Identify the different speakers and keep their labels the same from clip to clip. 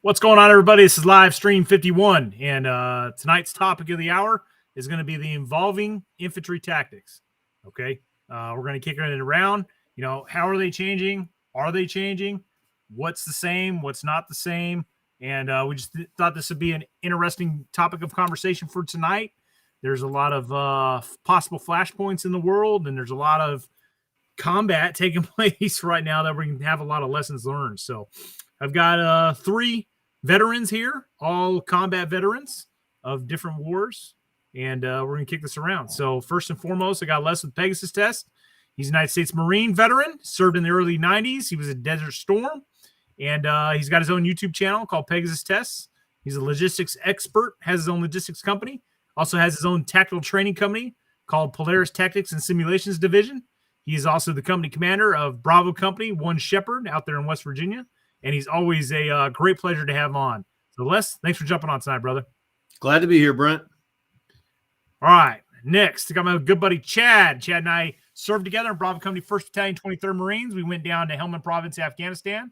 Speaker 1: What's going on, everybody? This is live stream 51, and tonight's topic of the hour is going to be the evolving infantry tactics. Okay, we're going to kick it around. You know, how are they changing? Are they changing? What's the same? What's not the same? And we just thought this would be an interesting topic of conversation for tonight. There's a lot of possible flashpoints in the world, and there's a lot of combat taking place right now that we can have a lot of lessons learned. So I've got three veterans here, all combat veterans of different wars, and we're going to kick this around. So first and foremost, I got Les with Pegasus Test. He's a United States Marine veteran, served in the early 90s. He was at Desert Storm, and he's got his own YouTube channel called Pegasus Tests. He's a logistics expert, has his own logistics company, also has his own tactical training company called Polaris Tactics and Simulations Division. He is also the company commander of Bravo Company, One Shepherd, out there in West Virginia. And he's always a great pleasure to have on. So, Les, thanks for jumping on tonight, brother.
Speaker 2: Glad to be here, Brent.
Speaker 1: All right. Next, I got my good buddy Chad. Chad and I served together in Bravo Company 1st Battalion, 23rd Marines. We went down to Helmand Province, Afghanistan,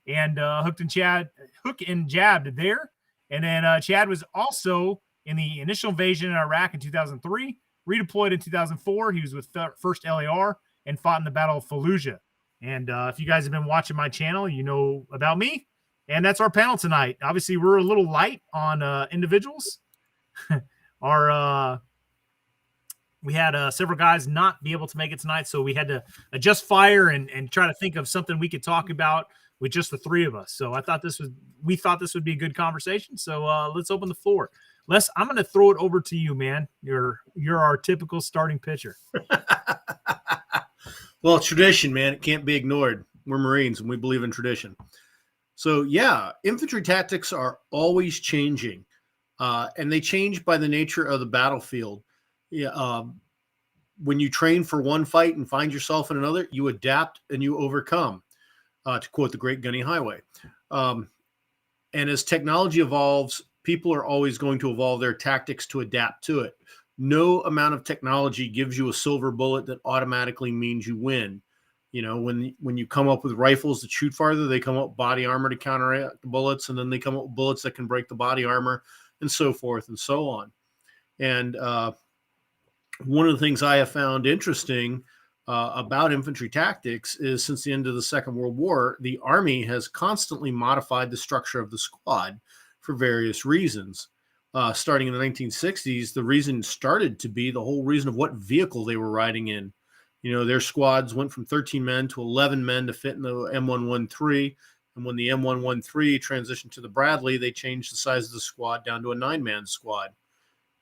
Speaker 1: and hook and jabbed there. And then Chad was also in the initial invasion in Iraq in 2003, redeployed in 2004. He was with 1st LAR and fought in the Battle of Fallujah. And if you guys have been watching my channel, you know about me. And that's our panel tonight. Obviously, we're a little light on individuals. We had several guys not be able to make it tonight, so we had to adjust fire and try to think of something we could talk about with just the three of us. So we thought this would be a good conversation. So let's open the floor. Les, I'm going to throw it over to you, man. You're our typical starting pitcher.
Speaker 2: Well, tradition, man, it can't be ignored. We're Marines and we believe in tradition. So, yeah, infantry tactics are always changing, and they change by the nature of the battlefield. Yeah, when you train for one fight and find yourself in another, you adapt and you overcome, to quote the great Gunny Highway. And as technology evolves, people are always going to evolve their tactics to adapt to it. No amount of technology gives you a silver bullet that automatically means you win. You know, when you come up with rifles that shoot farther, they come up with body armor to counteract the bullets, and then they come up with bullets that can break the body armor, and so forth and so on. And one of the things I have found interesting about infantry tactics is since the end of the Second World War, the Army has constantly modified the structure of the squad for various reasons. Starting in the 1960s, the reason started to be the whole reason of what vehicle they were riding in. You know, their squads went from 13 men to 11 men to fit in the M113. And when the M113 transitioned to the Bradley, they changed the size of the squad down to a 9-man squad.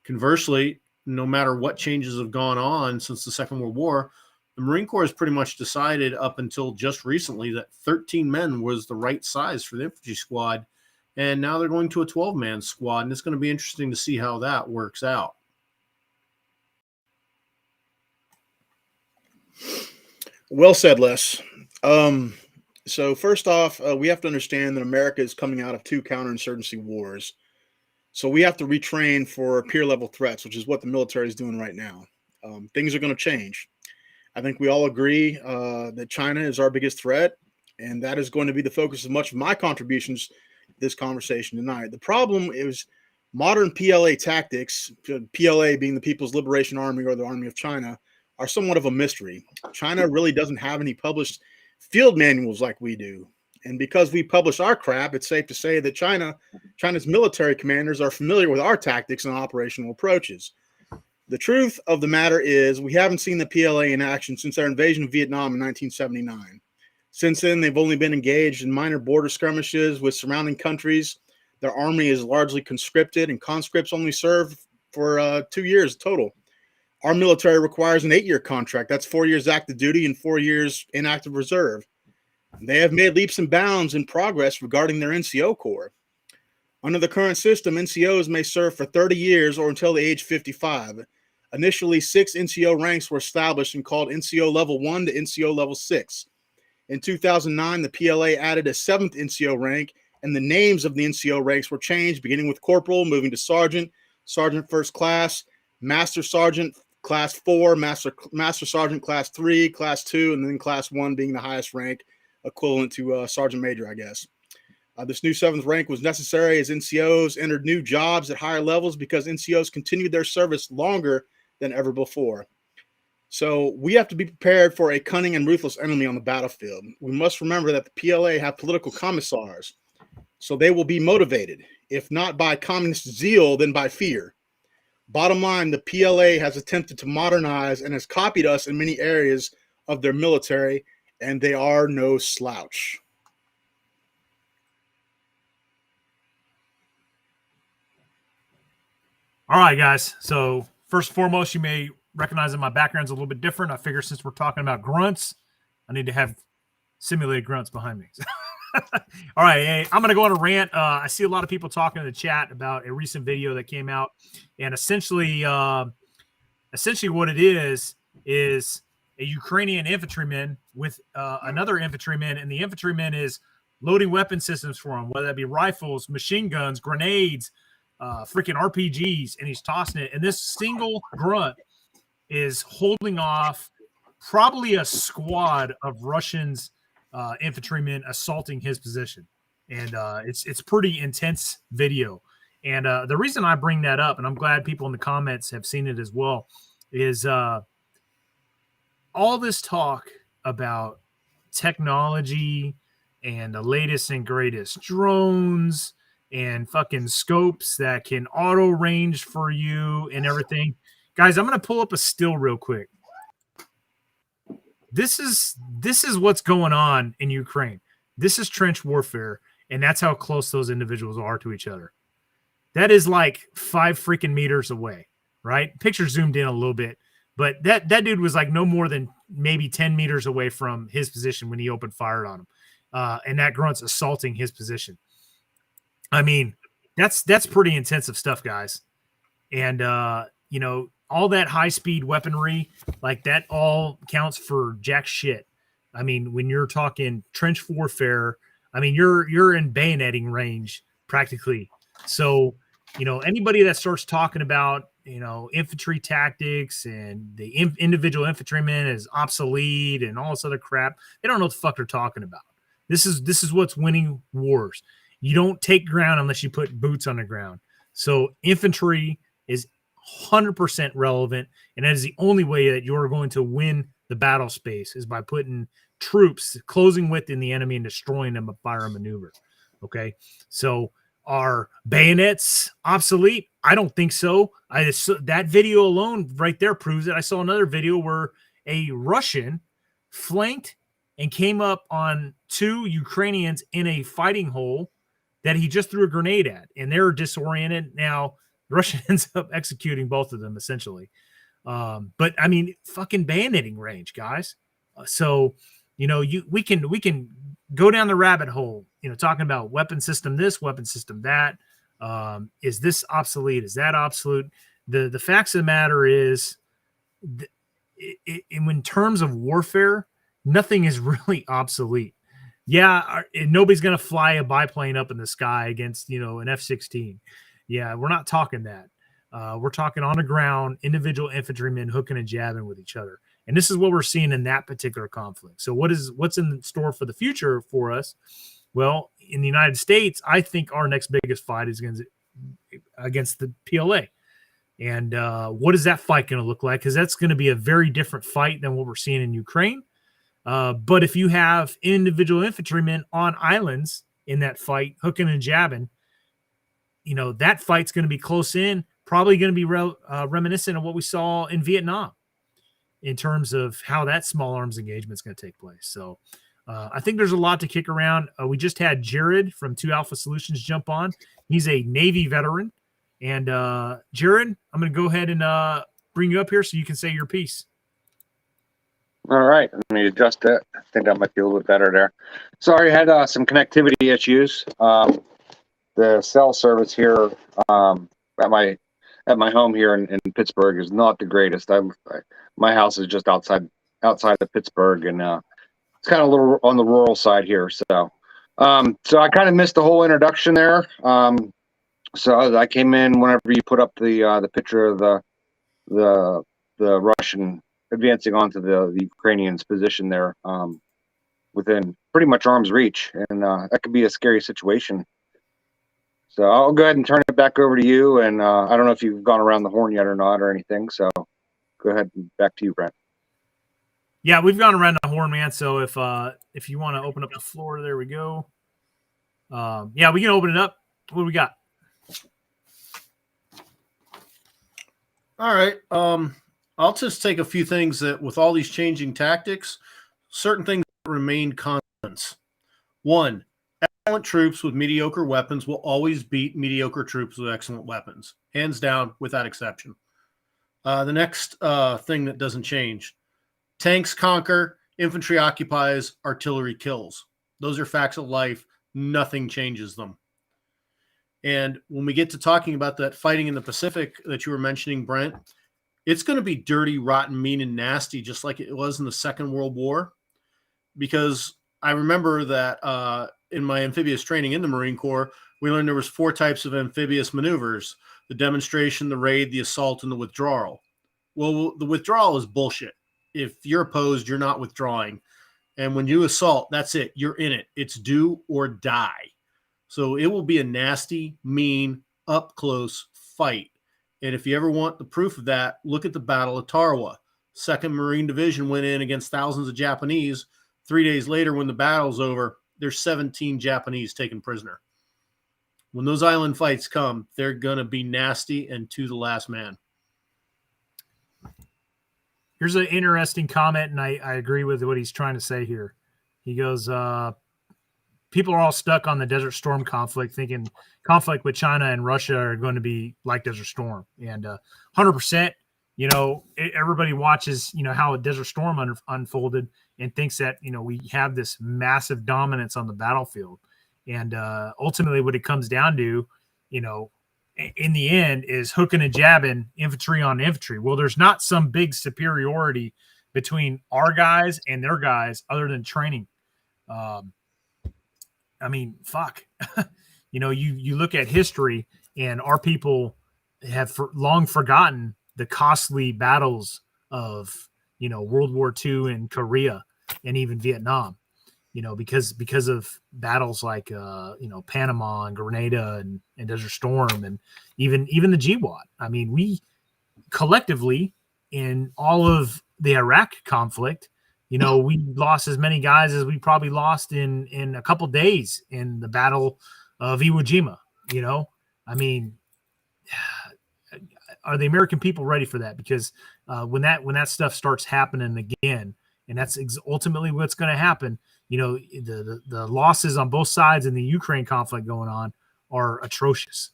Speaker 2: Conversely, no matter what changes have gone on since the Second World War, the Marine Corps has pretty much decided up until just recently that 13 men was the right size for the infantry squad. And now they're going to a 12-man squad, and it's going to be interesting to see how that works out.
Speaker 3: Well said, Les. So first off, we have to understand that America is coming out of 2 counterinsurgency wars. So we have to retrain for peer-level threats, which is what the military is doing right now. Things are going to change. I think we all agree that China is our biggest threat, and that is going to be the focus of much of my contributions this conversation tonight. The problem is modern PLA tactics, PLA being the People's Liberation Army or the Army of China, are somewhat of a mystery. China really doesn't have any published field manuals like we do. And because we publish our crap, it's safe to say that China's military commanders are familiar with our tactics and operational approaches. The truth of the matter is we haven't seen the PLA in action since our invasion of Vietnam in 1979. Since then, they've only been engaged in minor border skirmishes with surrounding countries. Their army is largely conscripted, and conscripts only serve for 2 years total. Our military requires an 8-year contract. That's 4 years active duty and 4 years inactive reserve. They have made leaps and bounds in progress regarding their NCO corps. Under the current system, NCOs may serve for 30 years or until the age 55. Initially, 6 NCO ranks were established and called NCO Level 1 to NCO Level 6. In 2009, the PLA added a 7th NCO rank, and the names of the NCO ranks were changed, beginning with corporal, moving to sergeant, sergeant first class, master sergeant class 4, master sergeant class 3, class 2, and then class 1 being the highest rank, equivalent to sergeant major, I guess. This new 7th rank was necessary as NCOs entered new jobs at higher levels because NCOs continued their service longer than ever before. So we have to be prepared for a cunning and ruthless enemy on the battlefield. We must remember that the PLA have political commissars, so they will be motivated, if not by communist zeal, then by fear. Bottom line, the PLA has attempted to modernize and has copied us in many areas of their military, and they are no slouch.
Speaker 1: All right, guys. So first and foremost, you may recognize that my background's a little bit different. I figure since we're talking about grunts, I need to have simulated grunts behind me. All right, hey, I'm going to go on a rant. I see a lot of people talking in the chat about a recent video that came out, and essentially what it is a Ukrainian infantryman with another infantryman, and the infantryman is loading weapon systems for him, whether that be rifles, machine guns, grenades, freaking RPGs, and he's tossing it. And this single grunt is holding off probably a squad of Russians infantrymen assaulting his position. And it's pretty intense video. And the reason I bring that up, and I'm glad people in the comments have seen it as well, is all this talk about technology and the latest and greatest drones and fucking scopes that can auto range for you and everything. Guys, I'm going to pull up a still real quick. This is what's going on in Ukraine. This is trench warfare, and that's how close those individuals are to each other. That is like 5 freaking meters away, right? Picture zoomed in a little bit, but that dude was like no more than maybe 10 meters away from his position when he opened fire on him. And that grunt's assaulting his position. I mean, that's pretty intensive stuff, guys. And, all that high-speed weaponry, like that all counts for jack shit. I mean, when you're talking trench warfare, I mean, you're in bayoneting range practically. So, anybody that starts talking about, infantry tactics and the individual infantryman is obsolete and all this other crap, they don't know what the fuck they're talking about. This is what's winning wars. You don't take ground unless you put boots on the ground. So infantry is 100% relevant, and that is the only way that you're going to win the battle space is by putting troops, closing within the enemy and destroying them by fire and maneuver. Okay, so are bayonets obsolete? I don't think so. That video alone right there proves it. I saw another video where a Russian flanked and came up on 2 Ukrainians in a fighting hole that he just threw a grenade at, and they're disoriented. Now, the Russian ends up executing both of them, essentially. But, I mean, fucking bayoneting range, guys. So, we can go down the rabbit hole, talking about weapon system this, weapon system that. Is this obsolete? Is that obsolete? The facts of the matter is, in terms of warfare, nothing is really obsolete. Yeah, nobody's going to fly a biplane up in the sky against, an F-16. Yeah, we're not talking that. We're talking on the ground, individual infantrymen hooking and jabbing with each other. And this is what we're seeing in that particular conflict. So what's in store for the future for us? Well, in the United States, I think our next biggest fight is against the PLA. And what is that fight going to look like? Because that's going to be a very different fight than what we're seeing in Ukraine. But if you have individual infantrymen on islands in that fight, hooking and jabbing, that fight's going to be close in, probably going to be reminiscent of what we saw in Vietnam in terms of how that small arms engagement is going to take place. So I think there's a lot to kick around. We just had Jared from 2 Alpha Solutions jump on. He's a Navy veteran. And Jared, I'm going to go ahead and bring you up here so you can say your piece.
Speaker 4: All right, let me adjust it. I think that might be a little bit better there. Sorry, I had some connectivity issues. The cell service here at my home here in Pittsburgh is not the greatest. My house is just outside of Pittsburgh, and it's kind of a little on the rural side here. So I kind of missed the whole introduction there. So I came in whenever you put up the picture of the Russian advancing onto the Ukrainians' position there. within pretty much arm's reach, and that could be a scary situation. So I'll go ahead and turn it back over to you, and I don't know if you've gone around the horn yet or not or anything, so go ahead, back to you, Brent.
Speaker 1: Yeah, we've gone around the horn, man. So if you want to open up the floor, there we go. Yeah, we can open it up. What do we got?
Speaker 2: All right. I'll just take a few things that with all these changing tactics, certain things remain constants. One, excellent troops with mediocre weapons will always beat mediocre troops with excellent weapons, hands down, without exception. The next thing that doesn't change, tanks conquer, infantry occupies, artillery kills. Those are facts of life. Nothing changes them. And when we get to talking about that fighting in the Pacific that you were mentioning, Brent, it's going to be dirty, rotten, mean, and nasty, just like it was in the Second World War. Because I remember that in my amphibious training in the Marine Corps, we learned there was 4 types of amphibious maneuvers: the demonstration, the raid, the assault, and the withdrawal. Well, the withdrawal is bullshit. If you're opposed, you're not withdrawing. And when you assault, that's it. You're in it. It's do or die. So it will be a nasty, mean, up-close fight. And if you ever want the proof of that, look at the Battle of Tarawa. 2nd Marine Division went in against thousands of Japanese. 3 days later, when the battle's over, there's 17 Japanese taken prisoner. When those island fights come, they're going to be nasty and to the last man.
Speaker 1: Here's an interesting comment, and I agree with what he's trying to say here. He goes, people are all stuck on the Desert Storm conflict, thinking conflict with China and Russia are going to be like Desert Storm. And 100%, everybody watches, how a Desert Storm unfolded and thinks that, we have this massive dominance on the battlefield. And ultimately what it comes down to, in the end, is hooking and jabbing infantry on infantry. Well, there's not some big superiority between our guys and their guys other than training. Fuck. You look at history, and our people have long forgotten the costly battles of, World War II and Korea and even Vietnam, because of battles like, Panama and Grenada and Desert Storm and even the GWOT. We collectively in all of the Iraq conflict, we lost as many guys as we probably lost in a couple days in the Battle of Iwo Jima. Are the American people ready for that? Because when that stuff starts happening again, and that's ultimately what's going to happen, the losses on both sides in the Ukraine conflict going on are atrocious.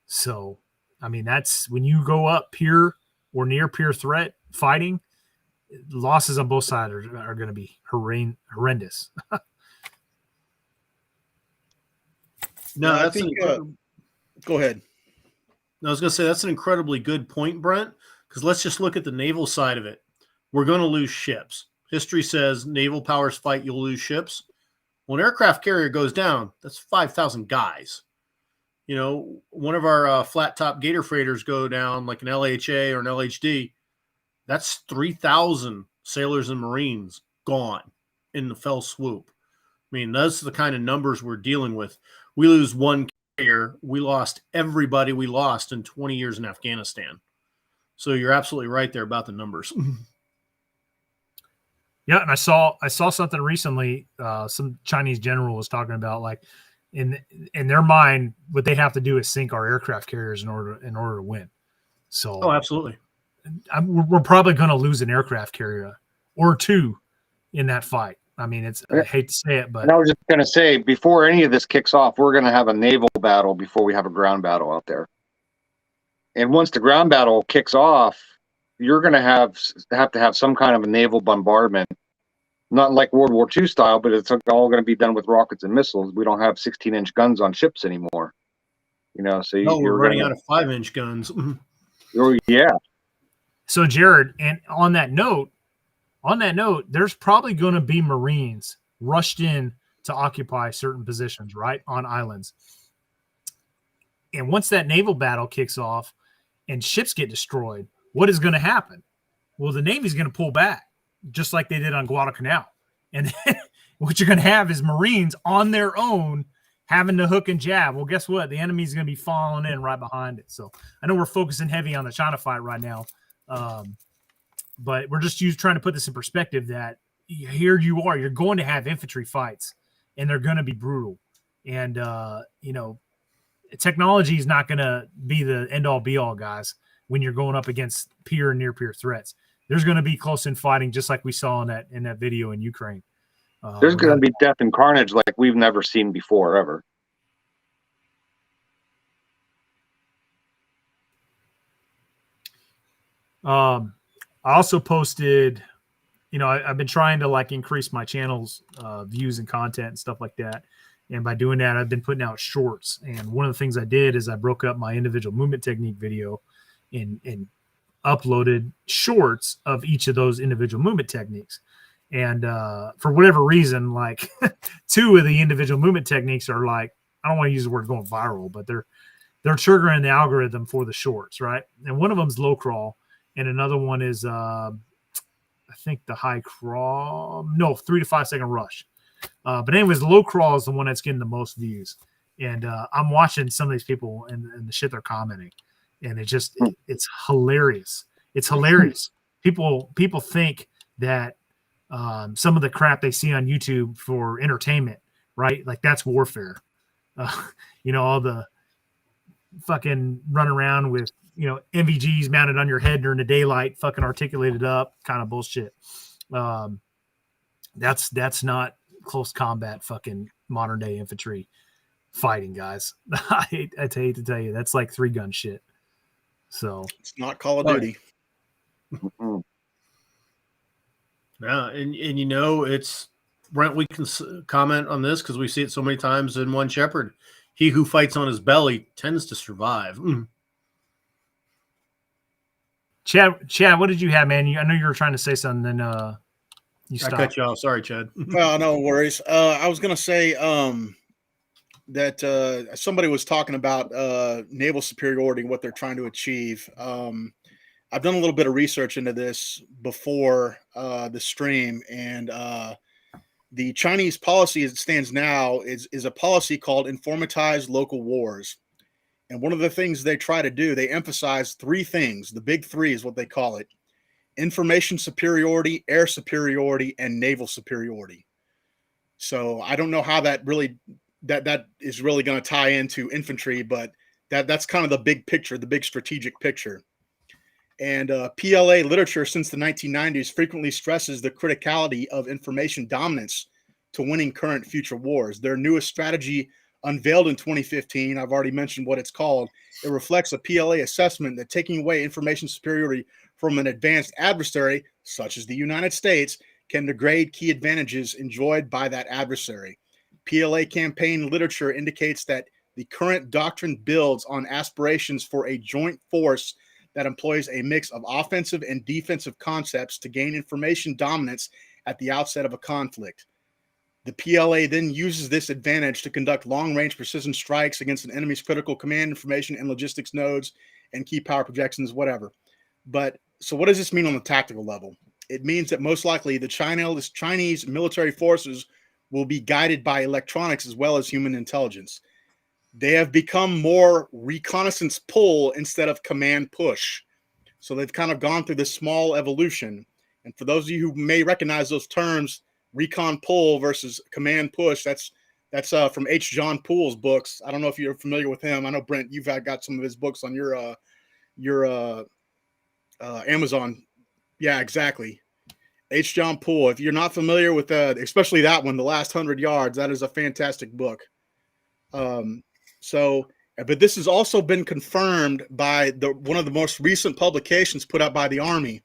Speaker 1: So, that's when you go up peer or near peer threat fighting, losses on both sides are going to be horrendous.
Speaker 2: No,
Speaker 3: I
Speaker 2: that's
Speaker 3: think, go ahead.
Speaker 2: I was going to say that's an incredibly good point, Brent, because let's just look at the naval side of it. We're going to lose ships. History says naval powers fight, you'll lose ships. When an aircraft carrier goes down, that's 5,000 guys. One of our flat top Gator freighters go down, like an LHA or an LHD, that's 3,000 sailors and Marines gone in the fell swoop. Those are the kind of numbers we're dealing with. We lose one carrier, we lost everybody we lost in 20 years in Afghanistan. So you're absolutely right there about the numbers.
Speaker 1: Yeah, and I saw something recently. Some Chinese general was talking about, like, in their mind, what they have to do is sink our aircraft carriers in order to win. So,
Speaker 2: Oh, absolutely.
Speaker 1: We're probably going to lose an aircraft carrier or two in that fight. I hate to say it, but
Speaker 4: and I was just going to say, before any of this kicks off, we're going to have a naval battle before we have a ground battle out there. And once the ground battle kicks off, you're going to have to have some kind of a naval bombardment, not like World War II style, but it's all going to be done with rockets and missiles. We don't have 16-inch guns on ships anymore. So
Speaker 2: we're running out of 5-inch guns.
Speaker 4: Oh, yeah.
Speaker 1: So, Jared, and on that note, there's probably going to be Marines rushed in to occupy certain positions, right, on islands. And once that naval battle kicks off and ships get destroyed, what is going to happen? Well, the Navy's going to pull back, just like they did on Guadalcanal. And what you're going to have is Marines on their own having to hook and jab. Well, guess what? The enemy's going to be falling in right behind it. So I know we're focusing heavy on the China fight right now, but we're just trying to put this in perspective that here you are, you're going to have infantry fights, and they're going to be brutal. And, technology is not going to be the end-all be-all, guys, when you're going up against peer and near-peer threats. There's going to be close-in fighting, just like we saw in that video in Ukraine.
Speaker 4: There's going to be death and carnage like we've never seen before, ever.
Speaker 1: I also posted, I've been trying to increase my channel's views and content and stuff like that. And by doing that, I've been putting out shorts. And one of the things I did is I broke up my individual movement technique video and uploaded shorts of each of those individual movement techniques. And for whatever reason, 2 of the individual movement techniques are I don't want to use the word going viral, but they're triggering the algorithm for the shorts, right? And one of them is low crawl, and another one is I think the high crawl. No, 3 to 5 second rush. But anyways, the low crawl is the one that's getting the most views. And I'm watching some of these people and the shit they're commenting. And it's hilarious. It's hilarious. People think that some of the crap they see on YouTube for entertainment, right? That's warfare. All the fucking run around with, NVGs mounted on your head during the daylight, fucking articulated up kind of bullshit. That's not close combat fucking modern day infantry fighting, guys. I hate to tell you, that's 3-gun shit. So
Speaker 3: it's not Call of Duty.
Speaker 2: Yeah, and it's Brent. We can comment on this because we see it so many times in One Shepherd. He who fights on his belly tends to survive.
Speaker 1: Chad, what did you have, man? I know you were trying to say something. Then you stopped.
Speaker 2: I cut you off. Sorry, Chad.
Speaker 3: Well, no worries. I was going to say that somebody was talking about naval superiority and what they're trying to achieve. I've done a little bit of research into this before the stream, and the Chinese policy as it stands now is a policy called informatized local wars. And one of the things they try to do, they emphasize 3 things. The big 3 is what they call it: information superiority, air superiority, and naval superiority. So I don't know how that is really going to tie into infantry, but that's kind of the big picture, the big strategic picture. And PLA literature since the 1990s frequently stresses the criticality of information dominance to winning current future wars. Their newest strategy, unveiled in 2015, I've already mentioned what it's called. It reflects a PLA assessment that taking away information superiority from an advanced adversary, such as the United States, can degrade key advantages enjoyed by that adversary. PLA campaign literature indicates that the current doctrine builds on aspirations for a joint force that employs a mix of offensive and defensive concepts to gain information dominance at the outset of a conflict. The PLA then uses this advantage to conduct long-range precision strikes against an enemy's critical command information and logistics nodes and key power projections, whatever. But so what does this mean on the tactical level? It means that most likely the Chinese military forces will be guided by electronics as well as human intelligence. They have become more reconnaissance pull instead of command push. So they've kind of gone through this small evolution. And for those of you who may recognize those terms, recon pull versus command push, that's from H. John Poole's books. I don't know if you're familiar with him. I know, Brent, you've got some of his books on your Amazon. Yeah, exactly. H. John Poole. If you're not familiar with especially that one, The Last 100 Yards, that is a fantastic book. But this has also been confirmed by one of the most recent publications put out by the Army,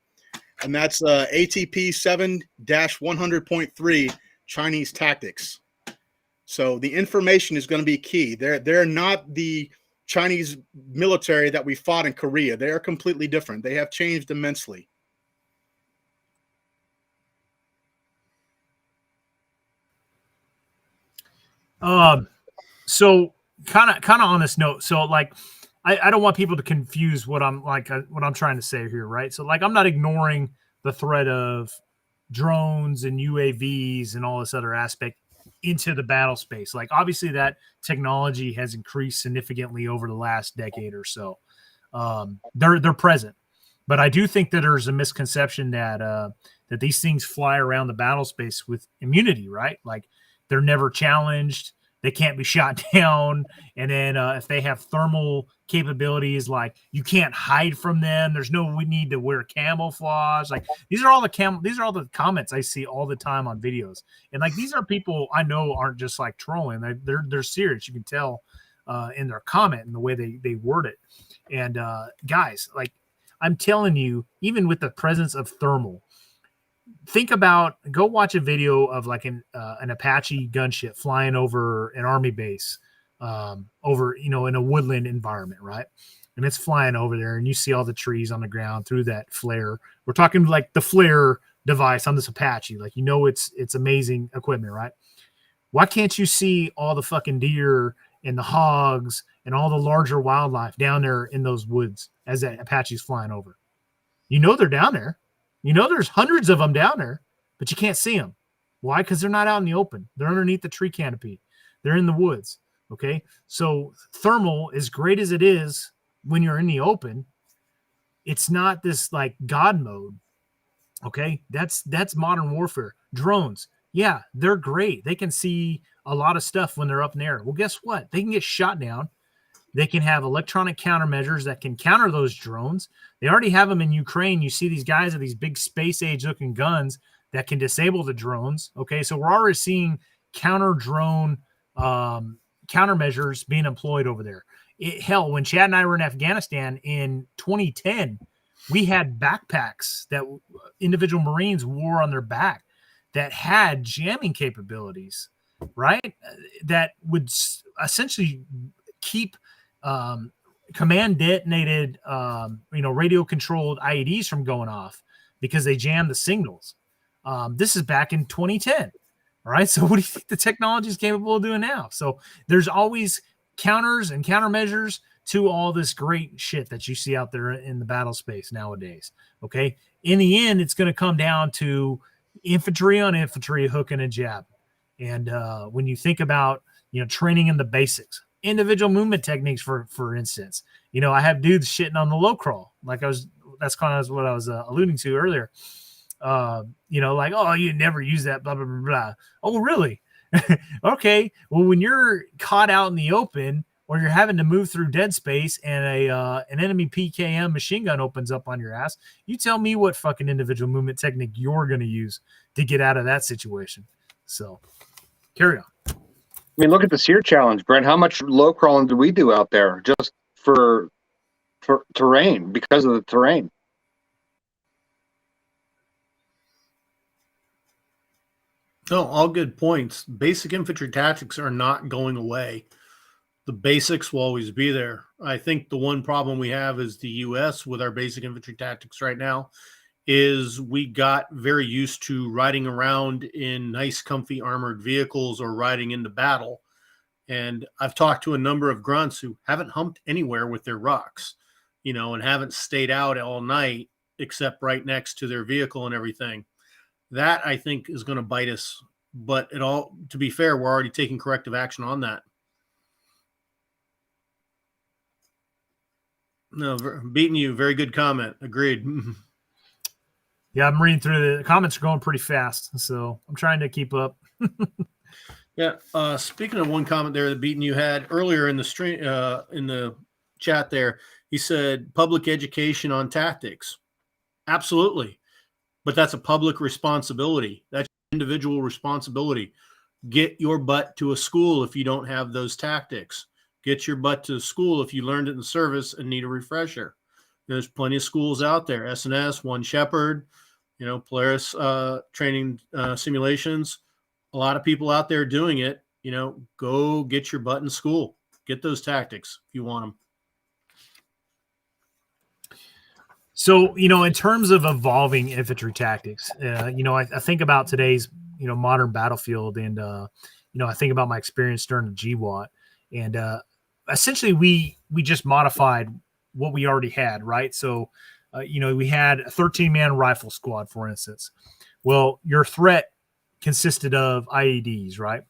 Speaker 3: and that's ATP 7-100.3 Chinese Tactics. So the information is going to be key. They're not the Chinese military that we fought in Korea. They are completely different. They have changed immensely.
Speaker 1: So kind of on this note, so I don't want people to confuse what I'm trying to say here, right? So I'm not ignoring the threat of drones and UAVs and all this other aspect into the battle space. Like obviously that technology has increased significantly over the last decade or so. They're present, but I do think that there's a misconception that that these things fly around the battle space with immunity, right? Like they're never challenged, they can't be shot down, and then if they have thermal capabilities, like you can't hide from them. There's no need to wear camouflage. Like these are all the comments I see all the time on videos, and like these are people I know aren't just like trolling. They're serious. You can tell in their comment and the way they word it. And guys, like I'm telling you, even with the presence of thermal, go watch a video of like an Apache gunship flying over an army base, over, in a woodland environment, right? And it's flying over there and you see all the trees on the ground through that flare. We're talking like the flare device on this Apache. Like, it's amazing equipment, right? Why can't you see all the fucking deer and the hogs and all the larger wildlife down there in those woods as that Apache's flying over? They're down there. There's hundreds of them down there, but you can't see them. Why? Because they're not out in the open. They're underneath the tree canopy. They're in the woods. Okay. So thermal, as great as it is when you're in the open, it's not this like God mode. Okay. That's modern warfare. Drones. Yeah, they're great. They can see a lot of stuff when they're up in the air. Well, guess what? They can get shot down. They can have electronic countermeasures that can counter those drones. They already have them in Ukraine. You see these guys with these big space age looking guns that can disable the drones. Okay, so we're already seeing counter drone countermeasures being employed over there. Hell, when Chad and I were in Afghanistan in 2010, we had backpacks that individual Marines wore on their back that had jamming capabilities, right? That would essentially keep command detonated, radio controlled IEDs from going off because they jam the signals. This is back in 2010. All right. So what do you think the technology is capable of doing now? So there's always counters and countermeasures to all this great shit that you see out there in the battle space nowadays. Okay. In the end, it's going to come down to infantry on infantry, hook and a jab. And when you think about, training in the basics, individual movement techniques, for instance, I have dudes shitting on the low crawl. That's kind of what I was alluding to earlier. Like, oh, you never use that, blah, blah, blah, blah. Oh, really? Okay. Well, when you're caught out in the open or you're having to move through dead space and an enemy PKM machine gun opens up on your ass, you tell me what fucking individual movement technique you're going to use to get out of that situation. So carry on.
Speaker 4: I mean, look at the SEER challenge, Brent. How much low crawling do we do out there just for terrain, because of the terrain?
Speaker 2: No, all good points. Basic infantry tactics are not going away. The basics will always be there. I think the one problem we have is the U.S. with our basic infantry tactics right now is we got very used to riding around in nice, comfy armored vehicles or riding into battle. And I've talked to a number of grunts who haven't humped anywhere with their rucks, and haven't stayed out all night except right next to their vehicle and everything. That, I think, is going to bite us. But to be fair, we're already taking corrective action on that. No, beating you. Very good comment. Agreed.
Speaker 1: Yeah, I'm reading through the comments are going pretty fast, so I'm trying to keep up.
Speaker 2: Yeah. Speaking of one comment there that Beaton you had earlier in the stream, in the chat there, he said public education on tactics. Absolutely. But that's a public responsibility. That's individual responsibility. Get your butt to a school if you don't have those tactics. Get your butt to school if you learned it in the service and need a refresher. There's plenty of schools out there. SNS, One Shepherd, Polaris training simulations. A lot of people out there doing it. Go get your butt in school. Get those tactics if you want them.
Speaker 1: So, in terms of evolving infantry tactics, I think about today's, modern battlefield, and, I think about my experience during the GWAT, and essentially we just modified what we already had, right? So, we had a 13-man rifle squad, for instance. Well, your threat consisted of IEDs, right?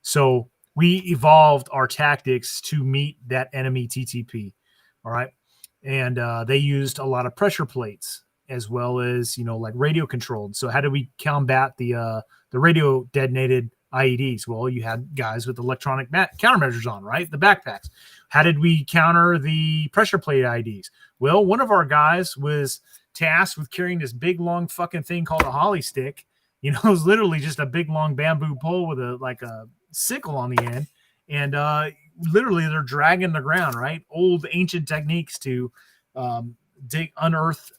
Speaker 1: So we evolved our tactics to meet that enemy TTP. All right. And they used a lot of pressure plates as well as, like radio controlled. So how do we combat the radio detonated IEDs? Well, you had guys with electronic countermeasures on, right? The backpacks. How did we counter the pressure plate IEDs? Well, one of our guys was tasked with carrying this big long fucking thing called a holly stick. It was literally just a big long bamboo pole with a sickle on the end, and literally they're dragging the ground, right? Old ancient techniques to unearth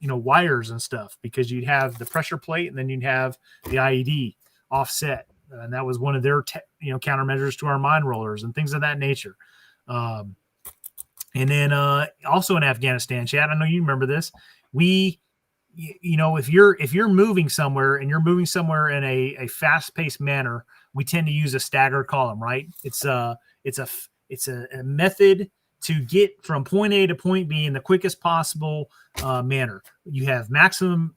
Speaker 1: wires and stuff, because you'd have the pressure plate and then you'd have the IED offset, and that was one of their countermeasures to our mine rollers and things of that nature. And then also in Afghanistan, Chad, I know you remember this. If you're moving somewhere and you're moving somewhere in a fast-paced manner, we tend to use a staggered column, right? It's a method to get from point A to point B in the quickest possible manner. You have maximum,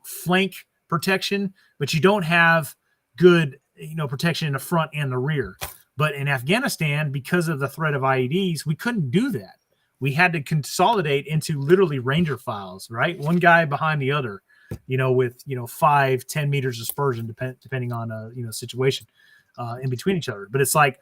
Speaker 1: flank protection, but you don't have good, protection in the front and the rear. But in Afghanistan, because of the threat of IEDs, we couldn't do that. We had to consolidate into literally Ranger files, right? One guy behind the other, with 5-10 meters dispersion, depending on situation in between each other. But it's like,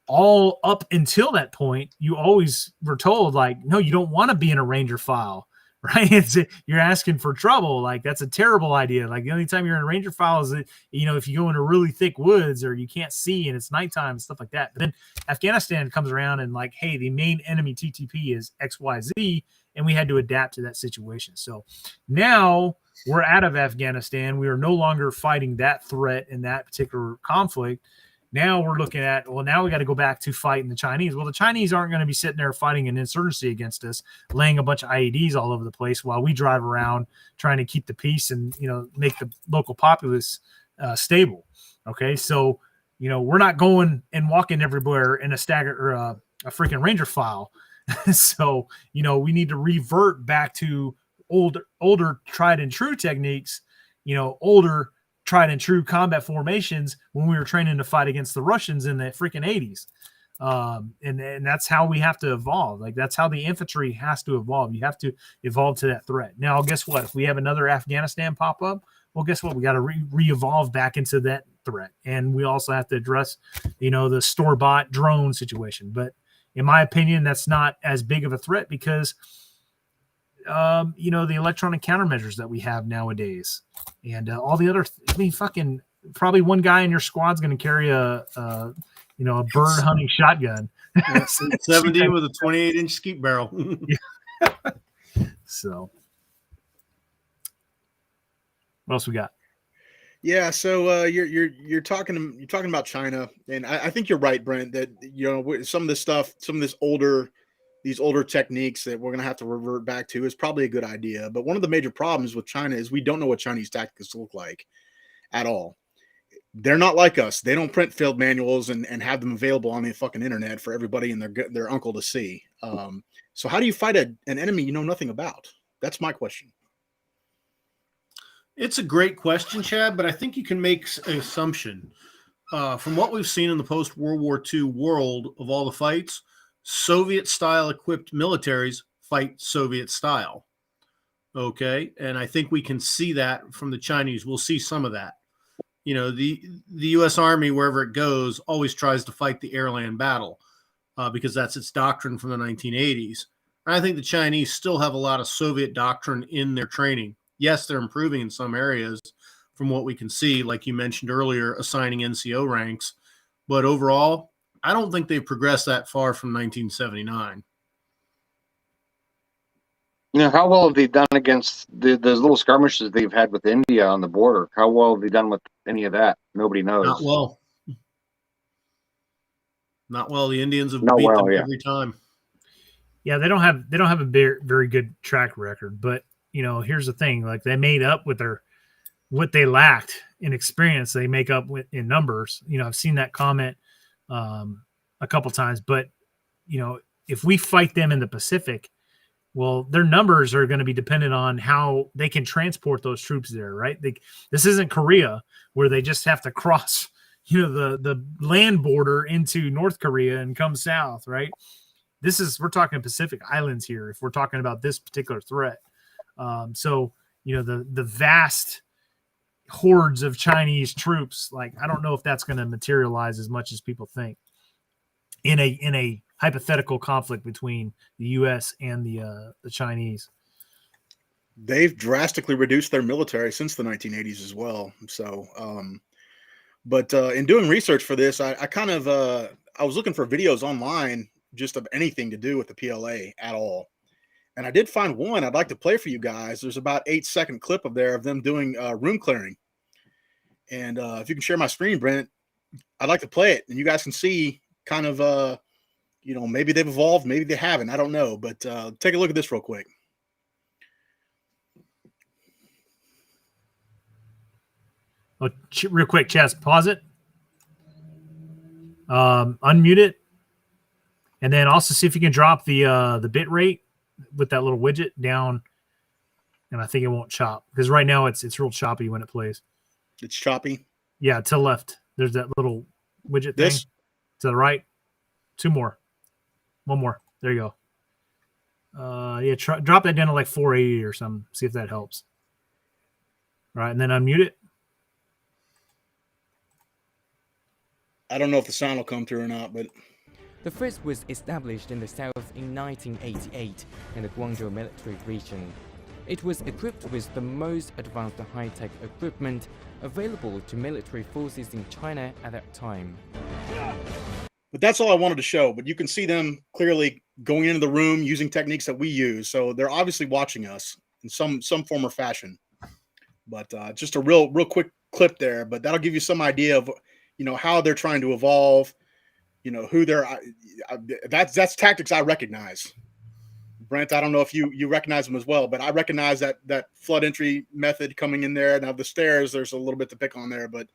Speaker 1: all up until that point, you always were told, like, no, you don't want to be in a Ranger file, right? You're asking for trouble. Like, that's a terrible idea. Like, the only time you're in a Ranger file is, if you go into really thick woods or you can't see and it's nighttime and stuff like that. But then Afghanistan comes around and like, hey, the main enemy TTP is XYZ, and we had to adapt to that situation. So now we're out of Afghanistan. We are no longer fighting that threat in that particular conflict. Now we're looking at, now we got to go back to fighting the Chinese. Well, the Chinese aren't going to be sitting there fighting an insurgency against us, laying a bunch of IEDs all over the place while we drive around trying to keep the peace and, make the local populace stable. Okay. So, we're not going and walking everywhere in a stagger or a freaking Ranger file. So, we need to revert back to older tried and true techniques, older tried and true combat formations when we were training to fight against the Russians in the freaking 80s. And that's how we have to evolve. Like, that's how the infantry has to evolve. You have to evolve to that threat. Now, guess what? If we have another Afghanistan pop up, well, guess what? We got to re-evolve back into that threat. And we also have to address, the store-bought drone situation. But in my opinion, that's not as big of a threat because the electronic countermeasures that we have nowadays and all the other, fucking probably one guy in your squad's going to carry a bird hunting shotgun.
Speaker 2: 70 with a 28-inch skeet barrel.
Speaker 1: So what else we got?
Speaker 3: Yeah, so you're talking about China, and I think you're right, Brent, that some of this stuff, some of these older techniques that we're going to have to revert back to is probably a good idea. But one of the major problems with China is we don't know what Chinese tactics look like at all. They're not like us. They don't print field manuals and have them available on the fucking internet for everybody and their uncle to see. So how do you fight an enemy you know nothing about? That's my question.
Speaker 2: It's a great question, Chad, but I think you can make an assumption. From what we've seen in the post-World War II world of all the fights, Soviet-style equipped militaries fight Soviet style. Okay. And I think we can see that from the Chinese. We'll see some of that. The U.S. Army, wherever it goes, always tries to fight the air-land battle because that's its doctrine from the 1980s. And I think the Chinese still have a lot of Soviet doctrine in their training. Yes, they're improving in some areas from what we can see, like you mentioned earlier, assigning NCO ranks. But overall, I don't think they've progressed that far from 1979.
Speaker 4: How well have they done against those little skirmishes they've had with India on the border? How well have they done with any of that? Nobody knows.
Speaker 2: Not well. Not well. The Indians have beat them every time.
Speaker 1: Yeah, they don't have a very good track record. But here's the thing: like, they made up with what they lacked in experience. They make up in numbers. I've seen that comment a couple times. But if we fight them in the Pacific, Well, their numbers are going to be dependent on how they can transport those troops there, right? This isn't Korea where they just have to cross, the land border into North Korea and come south, right? We're talking Pacific Islands here if we're talking about this particular threat. So the vast hordes of Chinese troops, like I don't know if that's going to materialize as much as people think in a hypothetical conflict between the U.S. and the Chinese.
Speaker 3: They've drastically reduced their military since the 1980s as well. So, but in doing research for this, I was looking for videos online just of anything to do with the PLA at all. And I did find one I'd like to play for you guys. There's about 8-second clip of them doing room clearing. And if you can share my screen, Brent, I'd like to play it, and you guys can see kind of, maybe they've evolved, maybe they haven't. I don't know, but take a look at this real quick.
Speaker 1: Oh, real quick, Chaz, pause it, unmute it, and then also see if you can drop the bit rate with that little widget down, and I think it won't chop because right now it's real choppy when it plays.
Speaker 3: It's choppy.
Speaker 1: Yeah, to the left. There's that little widget thing. To the right. 2 more. 1 more. There you go. Yeah, drop that down to like 480 or something. See if that helps. All right, and then unmute it.
Speaker 3: I don't know if the sound will come through or not, but
Speaker 5: the force was established in the south in 1988 in the Guangzhou military region. It was equipped with the most advanced high-tech equipment available to military forces in China at that time.
Speaker 3: But that's all I wanted to show. But you can see them clearly going into the room using techniques that we use. So they're obviously watching us in some form or fashion. But just a real quick clip there. But that'll give you some idea of how they're trying to evolve. Who they're. That's tactics I recognize. Brent, I don't know if you recognize them as well, but I recognize that flood entry method coming in there. Now the stairs, there's a little bit to pick on there, but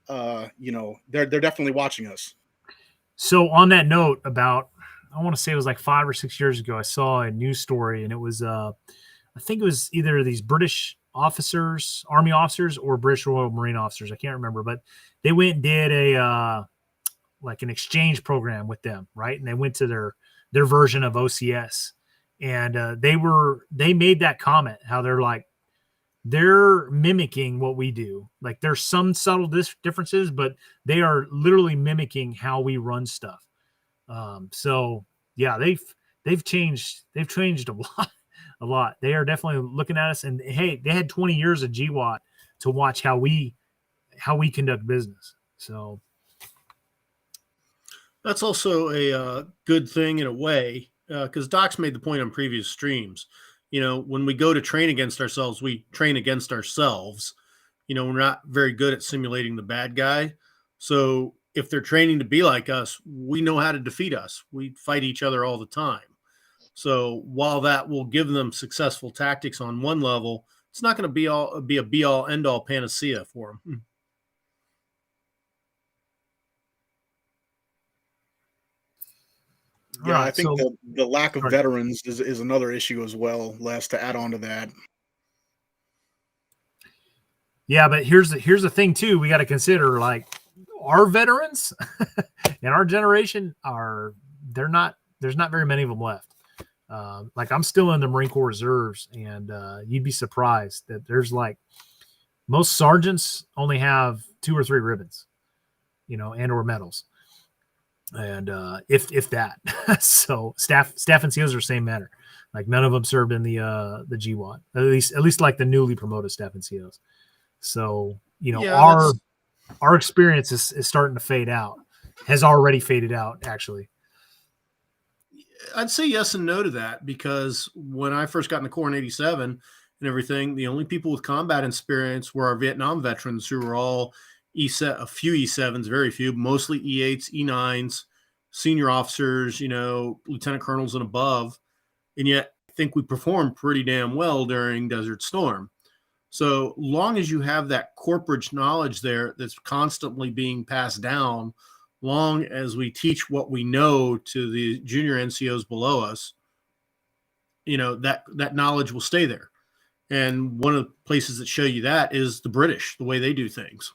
Speaker 3: they're definitely watching us.
Speaker 1: So on that note, about I want to say it was like 5 or 6 years ago, I saw a news story, and it was I think it was either these British officers, Army officers, or British Royal Marine officers. I can't remember, but they went and did a like an exchange program with them, right? And they went to their version of OCS. And they made that comment how they're mimicking what we do. Like there's some subtle differences, but they are literally mimicking how we run stuff. So yeah, they've changed a lot. They are definitely looking at us, and hey, they had 20 years of GWAT to watch how we conduct business. So
Speaker 2: that's also a good thing in a way. Because Doc's made the point on previous streams, when we go to train against ourselves, we train against ourselves. We're not very good at simulating the bad guy. So if they're training to be like us, we know how to defeat us. We fight each other all the time. So while that will give them successful tactics on one level, it's not going to be a be-all, end-all panacea for them.
Speaker 3: Yeah, right, I think the lack of veterans is another issue as well, Les, to add on to that.
Speaker 1: Yeah, but here's the thing too. We got to consider, like, our veterans in our generation there's not very many of them left. Like I'm still in the Marine Corps Reserves, and you'd be surprised that there's like most sergeants only have 2 or 3 ribbons, and or medals. And if that, so staff NCOs are the same matter. Like none of them served in the GWAT, at least like the newly promoted staff NCOs. So our experience is starting to fade out. Has already faded out, actually.
Speaker 2: I'd say yes and no to that, because when I first got in the Corps in '87 and everything, the only people with combat experience were our Vietnam veterans, who were all a few E7s, very few, mostly E8s, E9s, senior officers, lieutenant colonels and above. And yet I think we performed pretty damn well during Desert Storm. So long as you have that corporate knowledge there that's constantly being passed down, long as we teach what we know to the junior NCOs below us, that knowledge will stay there. And one of the places that show you that is the British, the way they do things.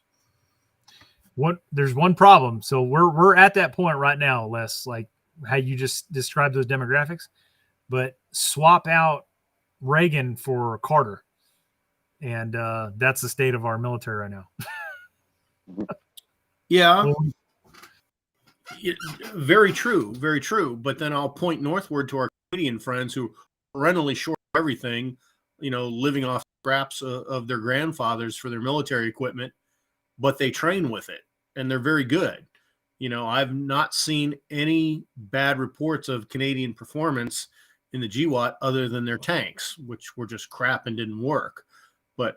Speaker 1: There's one problem. So we're at that point right now, Les, like how you just described those demographics, but swap out Reagan for Carter. And that's the state of our military right now.
Speaker 2: Yeah. Very true. Very true. But then I'll point northward to our Canadian friends who are perennially short of everything, living off scraps of their grandfathers for their military equipment, but they train with it and they're very good. I've not seen any bad reports of Canadian performance in the GWAT other than their tanks, which were just crap and didn't work. But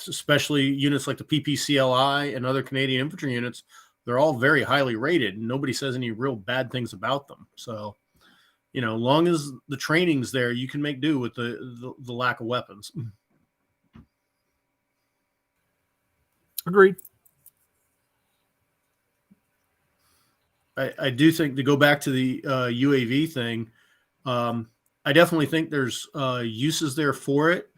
Speaker 2: especially units like the PPCLI and other Canadian infantry units, they're all very highly rated and nobody says any real bad things about them. So, long as the training's there, you can make do with the lack of weapons.
Speaker 1: Agreed.
Speaker 2: I do think, to go back to the UAV thing, I definitely think there's uses there for it.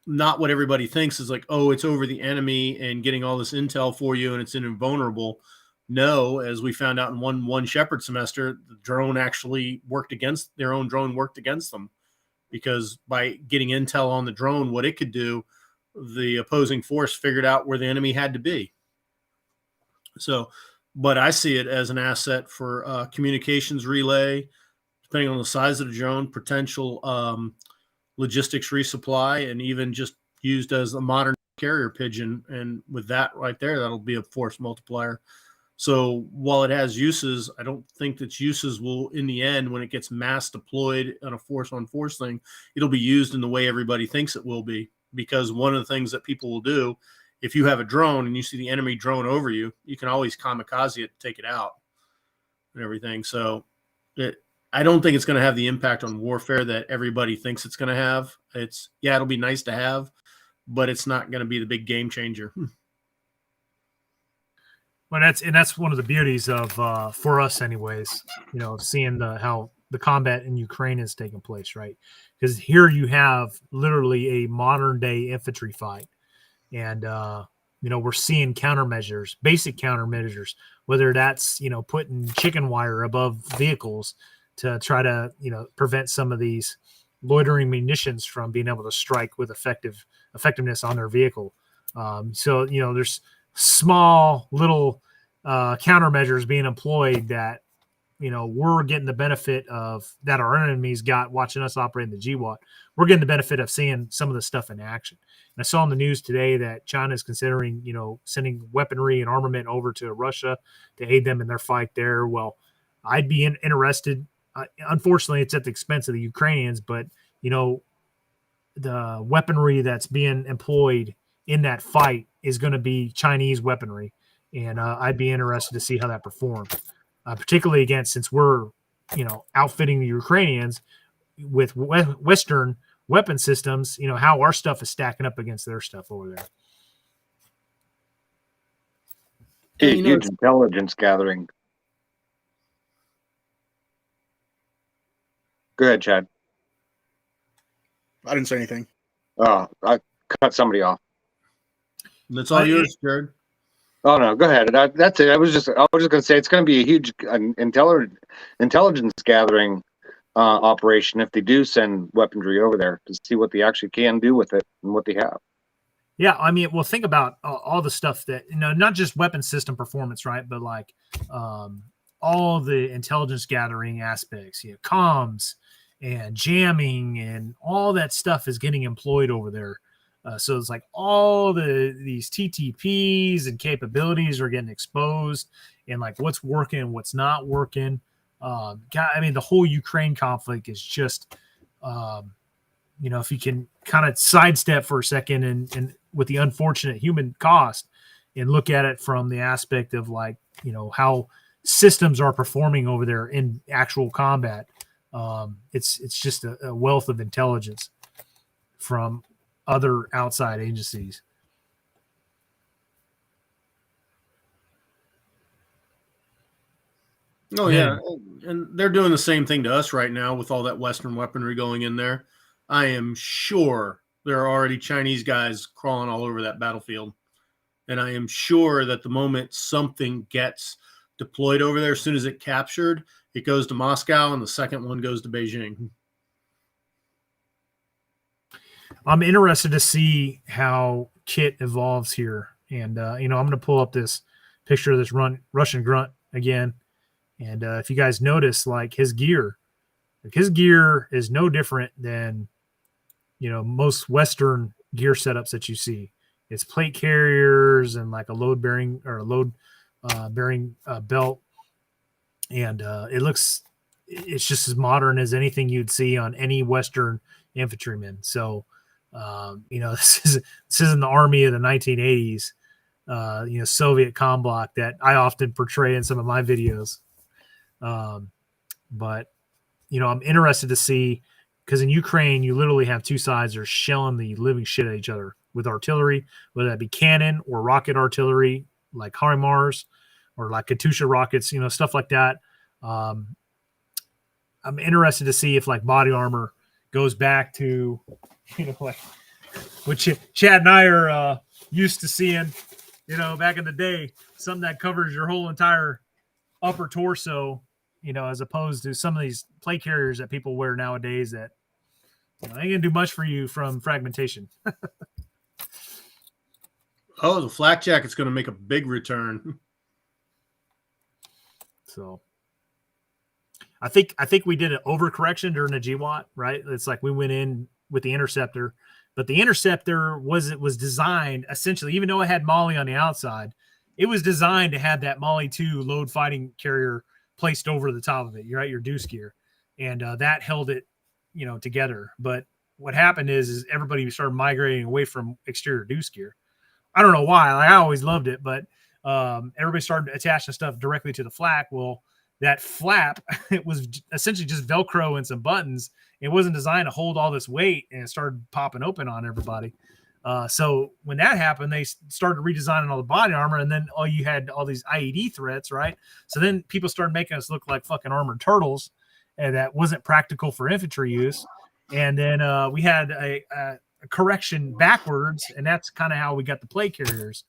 Speaker 2: Not what everybody thinks is like, oh, it's over the enemy and getting all this intel for you and it's invulnerable. No, as we found out in one Shepherd semester, the drone actually worked against their own drone, worked against them, because by getting intel on the drone, what it could do, the opposing force figured out where the enemy had to be. So, but I see it as an asset for communications relay, depending on the size of the drone, potential logistics resupply, and even just used as a modern carrier pigeon. And with that right there, that'll be a force multiplier. So while it has uses, I don't think its uses will, in the end, when it gets mass deployed on a force on force thing, it'll be used in the way everybody thinks it will be. Because one of the things that people will do, if you have a drone and you see the enemy drone over you, you can always kamikaze it, take it out and everything. So I don't think it's going to have the impact on warfare that everybody thinks it's going to have. It'll be nice to have, but it's not going to be the big game changer.
Speaker 1: Well, that's one of the beauties of for us, anyways. Seeing how the combat in Ukraine is taking place, right? Because here you have literally a modern day infantry fight, and we're seeing countermeasures, basic countermeasures, whether that's putting chicken wire above vehicles to try to prevent some of these loitering munitions from being able to strike with effectiveness on their vehicle. So there's small little countermeasures being employed that we're getting the benefit of, that our enemies got watching us operate in the GWAT. We're getting the benefit of seeing some of the stuff in action. And I saw in the news today that China is considering sending weaponry and armament over to Russia to aid them in their fight there. Well, I'd be interested. Unfortunately, it's at the expense of the Ukrainians, but the weaponry that's being employed in that fight is going to be Chinese weaponry, and I'd be interested to see how that performs, particularly since we're outfitting the Ukrainians with Western weapon systems. How our stuff is stacking up against their stuff over there.
Speaker 4: Huge intelligence gathering. Go ahead, Chad.
Speaker 3: I didn't say anything.
Speaker 4: Oh, I cut somebody off.
Speaker 2: That's all yours, Jared.
Speaker 4: Oh no, go ahead. That's it. I was just going to say it's going to be a huge intelligence gathering operation if they do send weaponry over there to see what they actually can do with it and what they have.
Speaker 1: Yeah, I mean, well, think about all the stuff that not just weapon system performance, right? But like all the intelligence gathering aspects, comms and jamming and all that stuff is getting employed over there. So it's like all these TTPs and capabilities are getting exposed, and like what's working, what's not working. The whole Ukraine conflict is just, if you can kind of sidestep for a second and with the unfortunate human cost and look at it from the aspect of like, how systems are performing over there in actual combat. It's just a wealth of intelligence from other outside agencies.
Speaker 2: Oh yeah, and they're doing the same thing to us right now with all that Western weaponry going in there. I am sure there are already Chinese guys crawling all over that battlefield. And I am sure that the moment something gets deployed over there, as soon as it captured, it goes to Moscow, and the second one goes to Beijing.
Speaker 1: I'm interested to see how kit evolves here. And, I'm going to pull up this picture of this Russian grunt again. And if you guys notice, like his gear is no different than, most Western gear setups that you see. It's plate carriers and like a load bearing or a load bearing belt. And it's just as modern as anything you'd see on any Western infantryman. So, this isn't the army of the 1980s, Soviet comm block that I often portray in some of my videos. But, I'm interested to see, because in Ukraine, you literally have two sides that are shelling the living shit at each other with artillery, whether that be cannon or rocket artillery, like HIMARS or like Katyusha rockets, stuff like that. I'm interested to see if like body armor goes back to, like what Chad and I are used to seeing, back in the day, something that covers your whole entire upper torso, as opposed to some of these plate carriers that people wear nowadays that ain't gonna do much for you from fragmentation.
Speaker 2: Oh, the flak jacket's going to make a big return.
Speaker 1: So I think we did an overcorrection during the GWAT, right? It's like we went in with the interceptor, but the interceptor was designed essentially, even though it had Molly on the outside, it was designed to have that Molly 2 load fighting carrier placed over the top of it. You're right, your deuce gear, and that held it, together. But what happened is everybody started migrating away from exterior deuce gear. I don't know why. Like, I always loved it, but everybody started attaching stuff directly to the flak. Well, that flap, it was essentially just Velcro and some buttons. It wasn't designed to hold all this weight, and it started popping open on everybody. So when that happened, they started redesigning all the body armor, and then you had all these IED threats, right? So then people started making us look like fucking armored turtles, and that wasn't practical for infantry use. And then we had a correction backwards, and that's kind of how we got the plate carriers.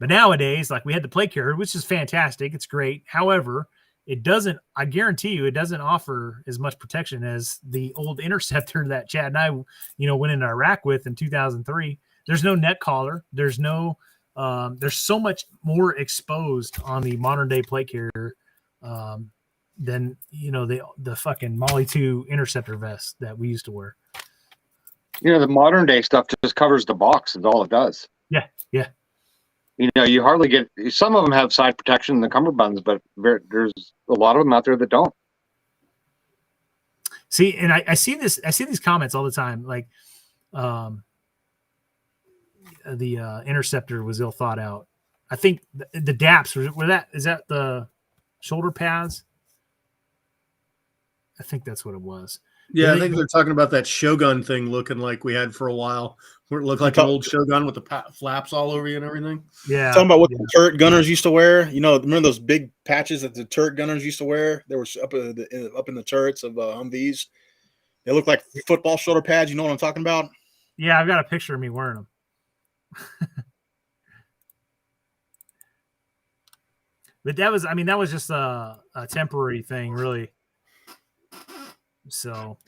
Speaker 1: But nowadays, like we had the plate carrier, which is fantastic. It's great. However, I guarantee you, it doesn't offer as much protection as the old interceptor that Chad and I, went into Iraq with in 2003. There's no neck collar. There's so much more exposed on the modern day plate carrier than the fucking Molly 2 interceptor vest that we used to wear.
Speaker 4: The modern day stuff just covers the box. Is all it does.
Speaker 1: Yeah.
Speaker 4: You hardly get. Some of them have side protection in the cummerbunds, but there's a lot of them out there that don't.
Speaker 1: See, and I see this. I see these comments all the time. Like, the interceptor was ill thought out. I think the DAPs is that the shoulder pads? I think that's what it was.
Speaker 2: Yeah, I think they're talking about that Shogun thing looking like we had for a while, where it looked like an old Shogun with the flaps all over you and everything.
Speaker 1: Yeah.
Speaker 3: Talking about what the turret gunners used to wear. Remember those big patches that the turret gunners used to wear? They were up in the turrets of Humvees. They look like football shoulder pads. You know what I'm talking about?
Speaker 1: Yeah, I've got a picture of me wearing them. But that was just a temporary thing, really. So,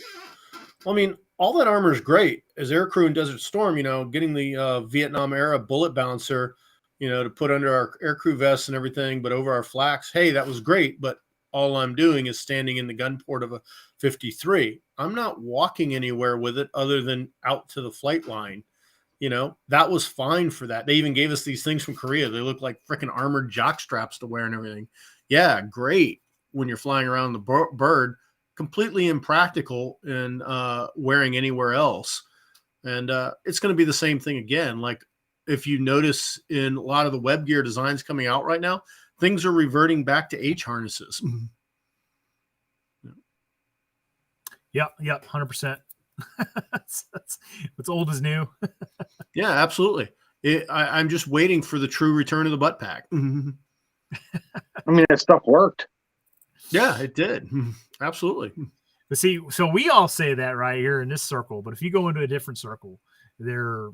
Speaker 2: all that armor is great as aircrew in Desert Storm. Getting the Vietnam era bullet bouncer, to put under our aircrew vests and everything, but over our flaks. Hey, that was great. But all I'm doing is standing in the gun port of a 53. I'm not walking anywhere with it other than out to the flight line. That was fine for that. They even gave us these things from Korea. They look like freaking armored jock straps to wear and everything. Yeah, great when you're flying around the bird. Completely impractical in wearing anywhere else. And it's going to be the same thing again. Like if you notice in a lot of the web gear designs coming out right now, things are reverting back to H harnesses.
Speaker 1: Yep, 100%. What's old is new.
Speaker 2: Yeah, absolutely. I'm just waiting for the true return of the butt pack.
Speaker 4: I mean, that stuff worked.
Speaker 2: Yeah, it did. Absolutely.
Speaker 1: But see, so we all say that right here in this circle, but if you go into a different circle, they're,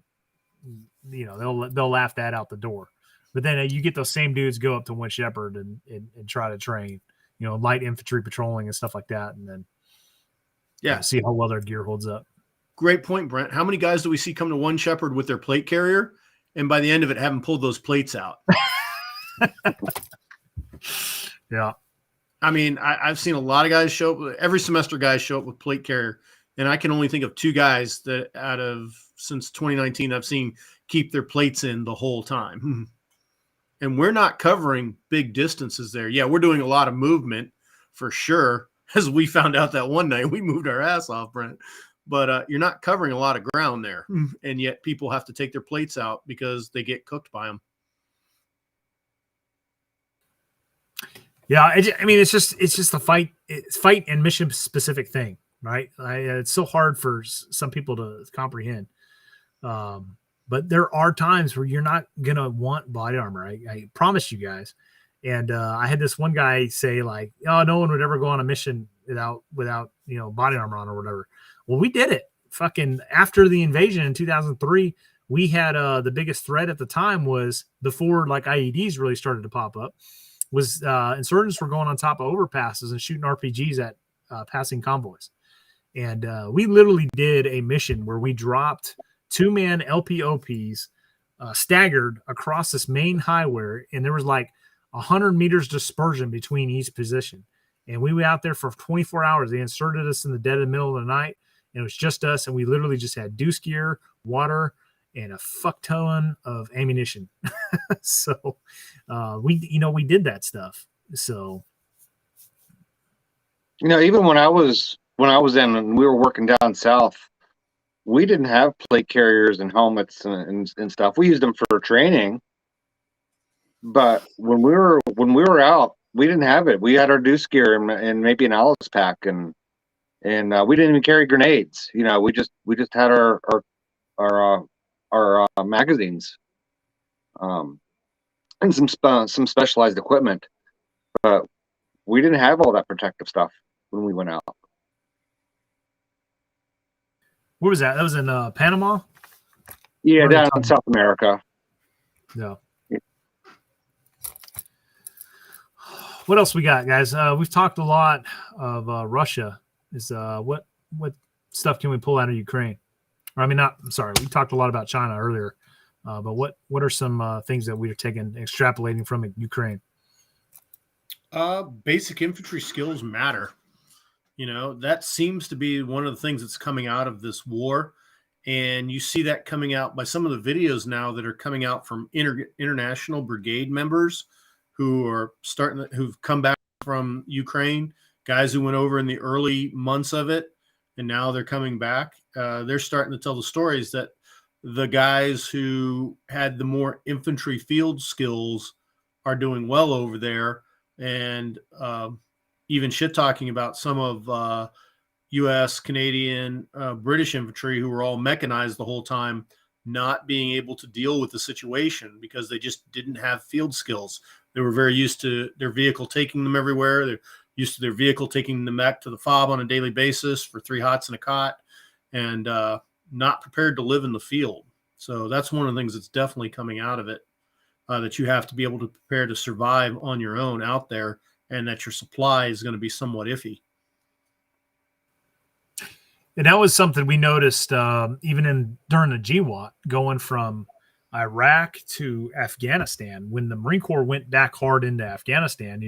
Speaker 1: they'll laugh that out the door. But then you get those same dudes go up to One Shepherd and try to train, light infantry patrolling and stuff like that, and then see how well their gear holds up.
Speaker 2: Great point, Brent. How many guys do we see come to One Shepherd with their plate carrier, and by the end of it, haven't pulled those plates out?
Speaker 1: Yeah.
Speaker 2: I mean, I've seen a lot of guys show up. Every semester, guys show up with plate carrier, and I can only think of 2 guys that since 2019 I've seen keep their plates in the whole time. And we're not covering big distances there. Yeah, we're doing a lot of movement for sure. As we found out that one night, we moved our ass off, Brent. But you're not covering a lot of ground there, and yet people have to take their plates out because they get cooked by them.
Speaker 1: Yeah, it's just a fight. It's fight and mission specific thing, right? It's so hard for some people to comprehend. But there are times where you're not gonna want body armor. I promise you guys. And I had this one guy say like, "Oh, no one would ever go on a mission without body armor on or whatever." Well, we did it. Fucking after the invasion in 2003, we had the biggest threat at the time was before like IEDs really started to pop up. Was insurgents were going on top of overpasses and shooting RPGs at passing convoys. And we literally did a mission where we dropped 2-man LPOPs staggered across this main highway, and there was like 100 meters dispersion between each position. And we were out there for 24 hours. They inserted us in the dead of the middle of the night, and it was just us, and we literally just had deuce gear, water, and a fuck ton of ammunition. So we did that stuff. So
Speaker 4: even when I was in and we were working down south, we didn't have plate carriers and helmets and stuff. We used them for training, but when we were out, we didn't have it. We had our deuce gear and maybe an Alice pack, and we didn't even carry grenades. We just had our magazines, and some specialized equipment, but we didn't have all that protective stuff when we went out.
Speaker 1: Where was that? That was in Panama?
Speaker 4: Yeah, down in South America.
Speaker 1: Yeah. What else we got, guys? We've talked a lot of Russia. What stuff can we pull out of Ukraine? Or, we talked a lot about China earlier, but what are some things that we're extrapolating from Ukraine?
Speaker 2: Basic infantry skills matter. That seems to be one of the things that's coming out of this war. And you see that coming out by some of the videos now that are coming out from international brigade members who've come back from Ukraine, guys who went over in the early months of it, and now they're coming back. They're starting to tell the stories that the guys who had the more infantry field skills are doing well over there, and even shit talking about some of U.S., Canadian, British infantry who were all mechanized the whole time, not being able to deal with the situation because they just didn't have field skills. They were very used to their vehicle taking them everywhere. They're used to their vehicle taking them back to the fob on a daily basis for 3 hots and a cot, and not prepared to live in the field. So that's one of the things that's definitely coming out of it, that you have to be able to prepare to survive on your own out there, and that your supply is going to be somewhat iffy.
Speaker 1: And that was something we noticed even during the GWAT, going from Iraq to Afghanistan. When the Marine Corps went back hard into Afghanistan,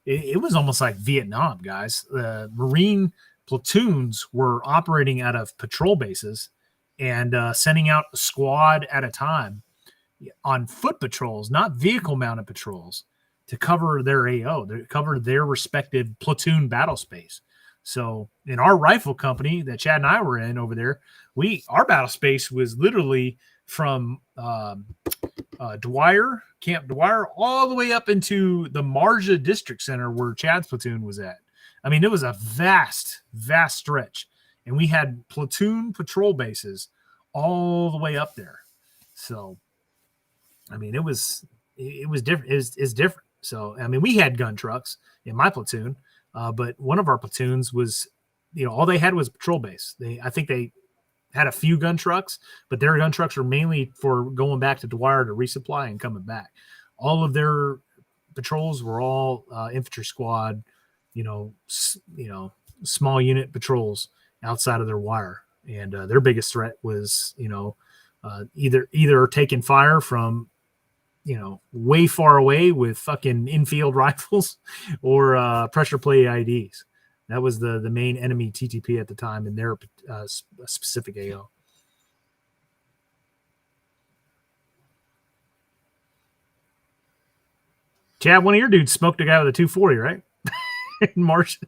Speaker 1: it was almost like Vietnam, guys. Marine platoons were operating out of patrol bases and sending out a squad at a time on foot patrols, not vehicle-mounted patrols, to cover their AO, to cover their respective platoon battle space. So in our rifle company that Chad and I were in over there, our battle space was literally from Dwyer, Camp Dwyer, all the way up into the Marja District Center where Chad's platoon was at. It was a vast, vast stretch. And we had platoon patrol bases all the way up there. So, it was different. It's different. So, I mean, we had gun trucks in my platoon, but one of our platoons was, all they had was patrol base. I think they had a few gun trucks, but their gun trucks were mainly for going back to Dwyer to resupply and coming back. All of their patrols were all infantry squad, small unit patrols outside of their wire, and their biggest threat was, either taking fire from, way far away with fucking infield rifles or pressure plate IDs. That was the main enemy TTP at the time in their specific AO. Chad, one of your dudes smoked a guy with a 240, right? In March.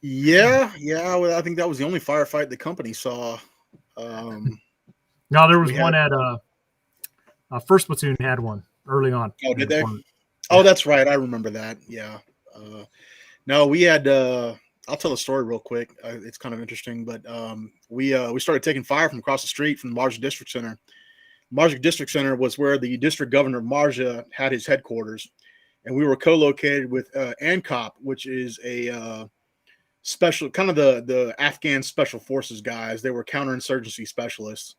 Speaker 3: Yeah. Well, I think that was the only firefight the company saw.
Speaker 1: No, there was one at first platoon had one early on.
Speaker 3: Oh, did they? Oh, that's right. I remember that. Yeah. No, we had. I'll tell a story real quick. It's kind of interesting, but we started taking fire from across the street from the Marja District Center. Marja District Center was where the district governor of Marja had his headquarters, and we were co-located with ANCOP, which is a special, kind of the Afghan special forces guys. They were counterinsurgency specialists,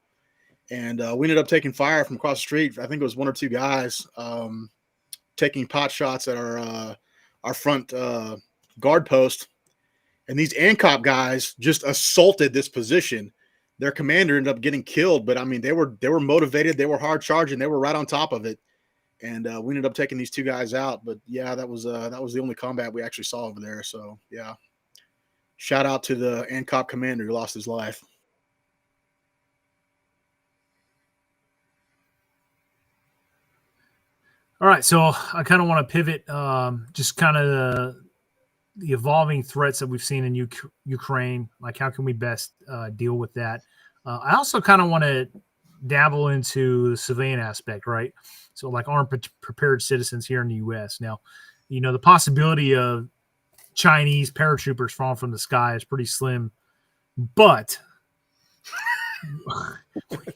Speaker 3: and we ended up taking fire from across the street. I think it was one or two guys taking pot shots at our front guard post. And these ANCOP guys just assaulted this position. Their commander ended up getting killed, but I mean, they were motivated. They were hard charging. They were right on top of it, and we ended up taking these two guys out. But yeah, that was the only combat we actually saw over there. So yeah, shout out to the ANCOP commander who lost his life.
Speaker 1: All right, so I kind of want to pivot, just kind of the evolving threats that we've seen in Ukraine. Like, how can we best deal with that? I also kind of want to dabble into the civilian aspect, right? So, like armed prepared citizens here in the U.S. Now, the possibility of Chinese paratroopers falling from the sky is pretty slim, but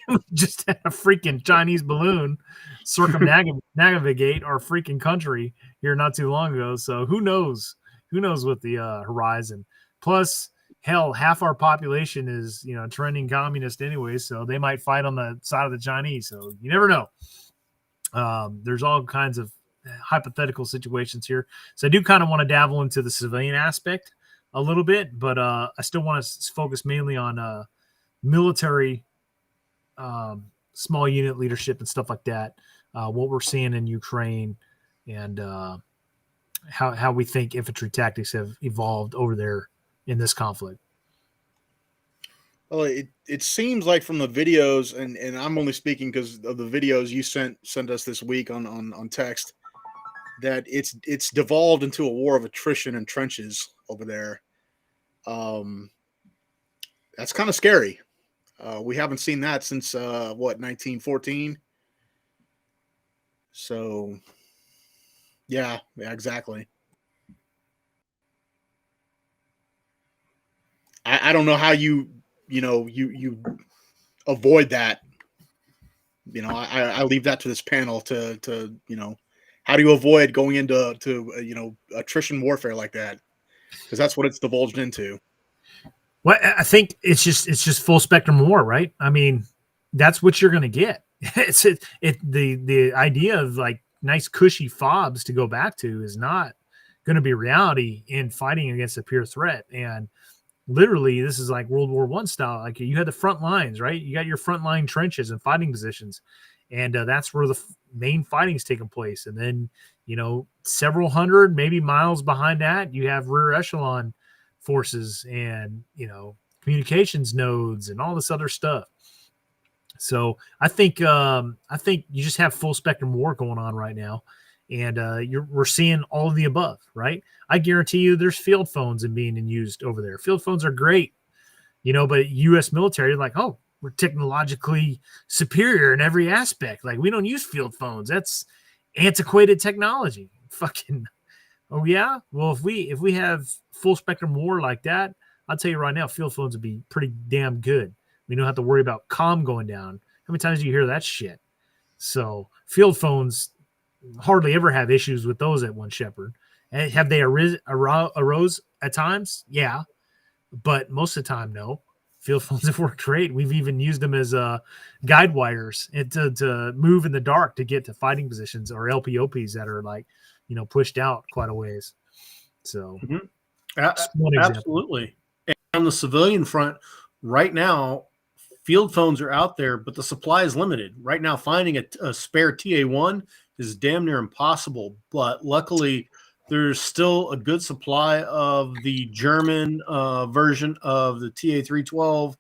Speaker 1: we just had a freaking Chinese balloon circumnavigate our freaking country here not too long ago. So who knows? Who knows what the horizon? Plus, hell, half our population is trending communist anyway, so they might fight on the side of the Chinese. So you never know. There's all kinds of hypothetical situations here. So I do kind of want to dabble into the civilian aspect a little bit, but I still want to focus mainly on military, small unit leadership and stuff like that. What we're seeing in Ukraine and how we think infantry tactics have evolved over there in this conflict.
Speaker 3: Well, it seems like from the videos, and I'm only speaking because of the videos you sent us this week on text, that it's devolved into a war of attrition and trenches over there. That's kind of scary. We haven't seen that since 1914. So yeah, exactly. I don't know how you avoid that. I leave that to this panel to how do you avoid going into attrition warfare like that? Because that's what it's divulged into.
Speaker 1: Well, I think it's just full spectrum war, right? I mean, that's what you're going to get. The idea of like nice cushy fobs to go back to is not going to be reality in fighting against a pure threat. And literally, this is like World War I style. Like you had the front lines, right? You got your front line trenches and fighting positions, and that's where the main fighting's taking place. And then several hundred, maybe miles behind that, you have rear echelon forces and communications nodes and all this other stuff. So I think you just have full spectrum war going on right now, and we're seeing all of the above, right? I guarantee you, there's field phones and being used over there. Field phones are great, but U.S. military, like, oh, we're technologically superior in every aspect. Like, we don't use field phones. That's antiquated technology. Fucking, oh yeah. Well, if we have full spectrum war like that, I'll tell you right now, field phones would be pretty damn good. We don't have to worry about comm going down. How many times do you hear that shit? So field phones, hardly ever have issues with those at One Shepherd. And have they arose at times? Yeah, but most of the time, no. Field phones have worked great. We've even used them as guide wires to move in the dark to get to fighting positions, or LPOPs that are like, pushed out quite a ways. So,
Speaker 2: absolutely. And on the civilian front, right now, field phones are out there, but the supply is limited. Right now, finding a spare TA1 is damn near impossible. But luckily, there's still a good supply of the German version of the TA312,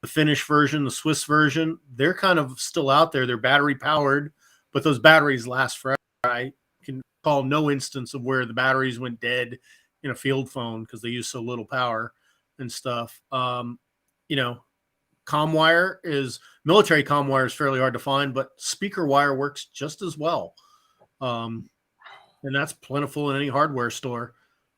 Speaker 2: the Finnish version, the Swiss version. They're kind of still out there. They're battery powered, but those batteries last forever. I can call no instance of where the batteries went dead in a field phone because they use so little power and stuff. Military comm wire is fairly hard to find, but speaker wire works just as well. And that's plentiful in any hardware store.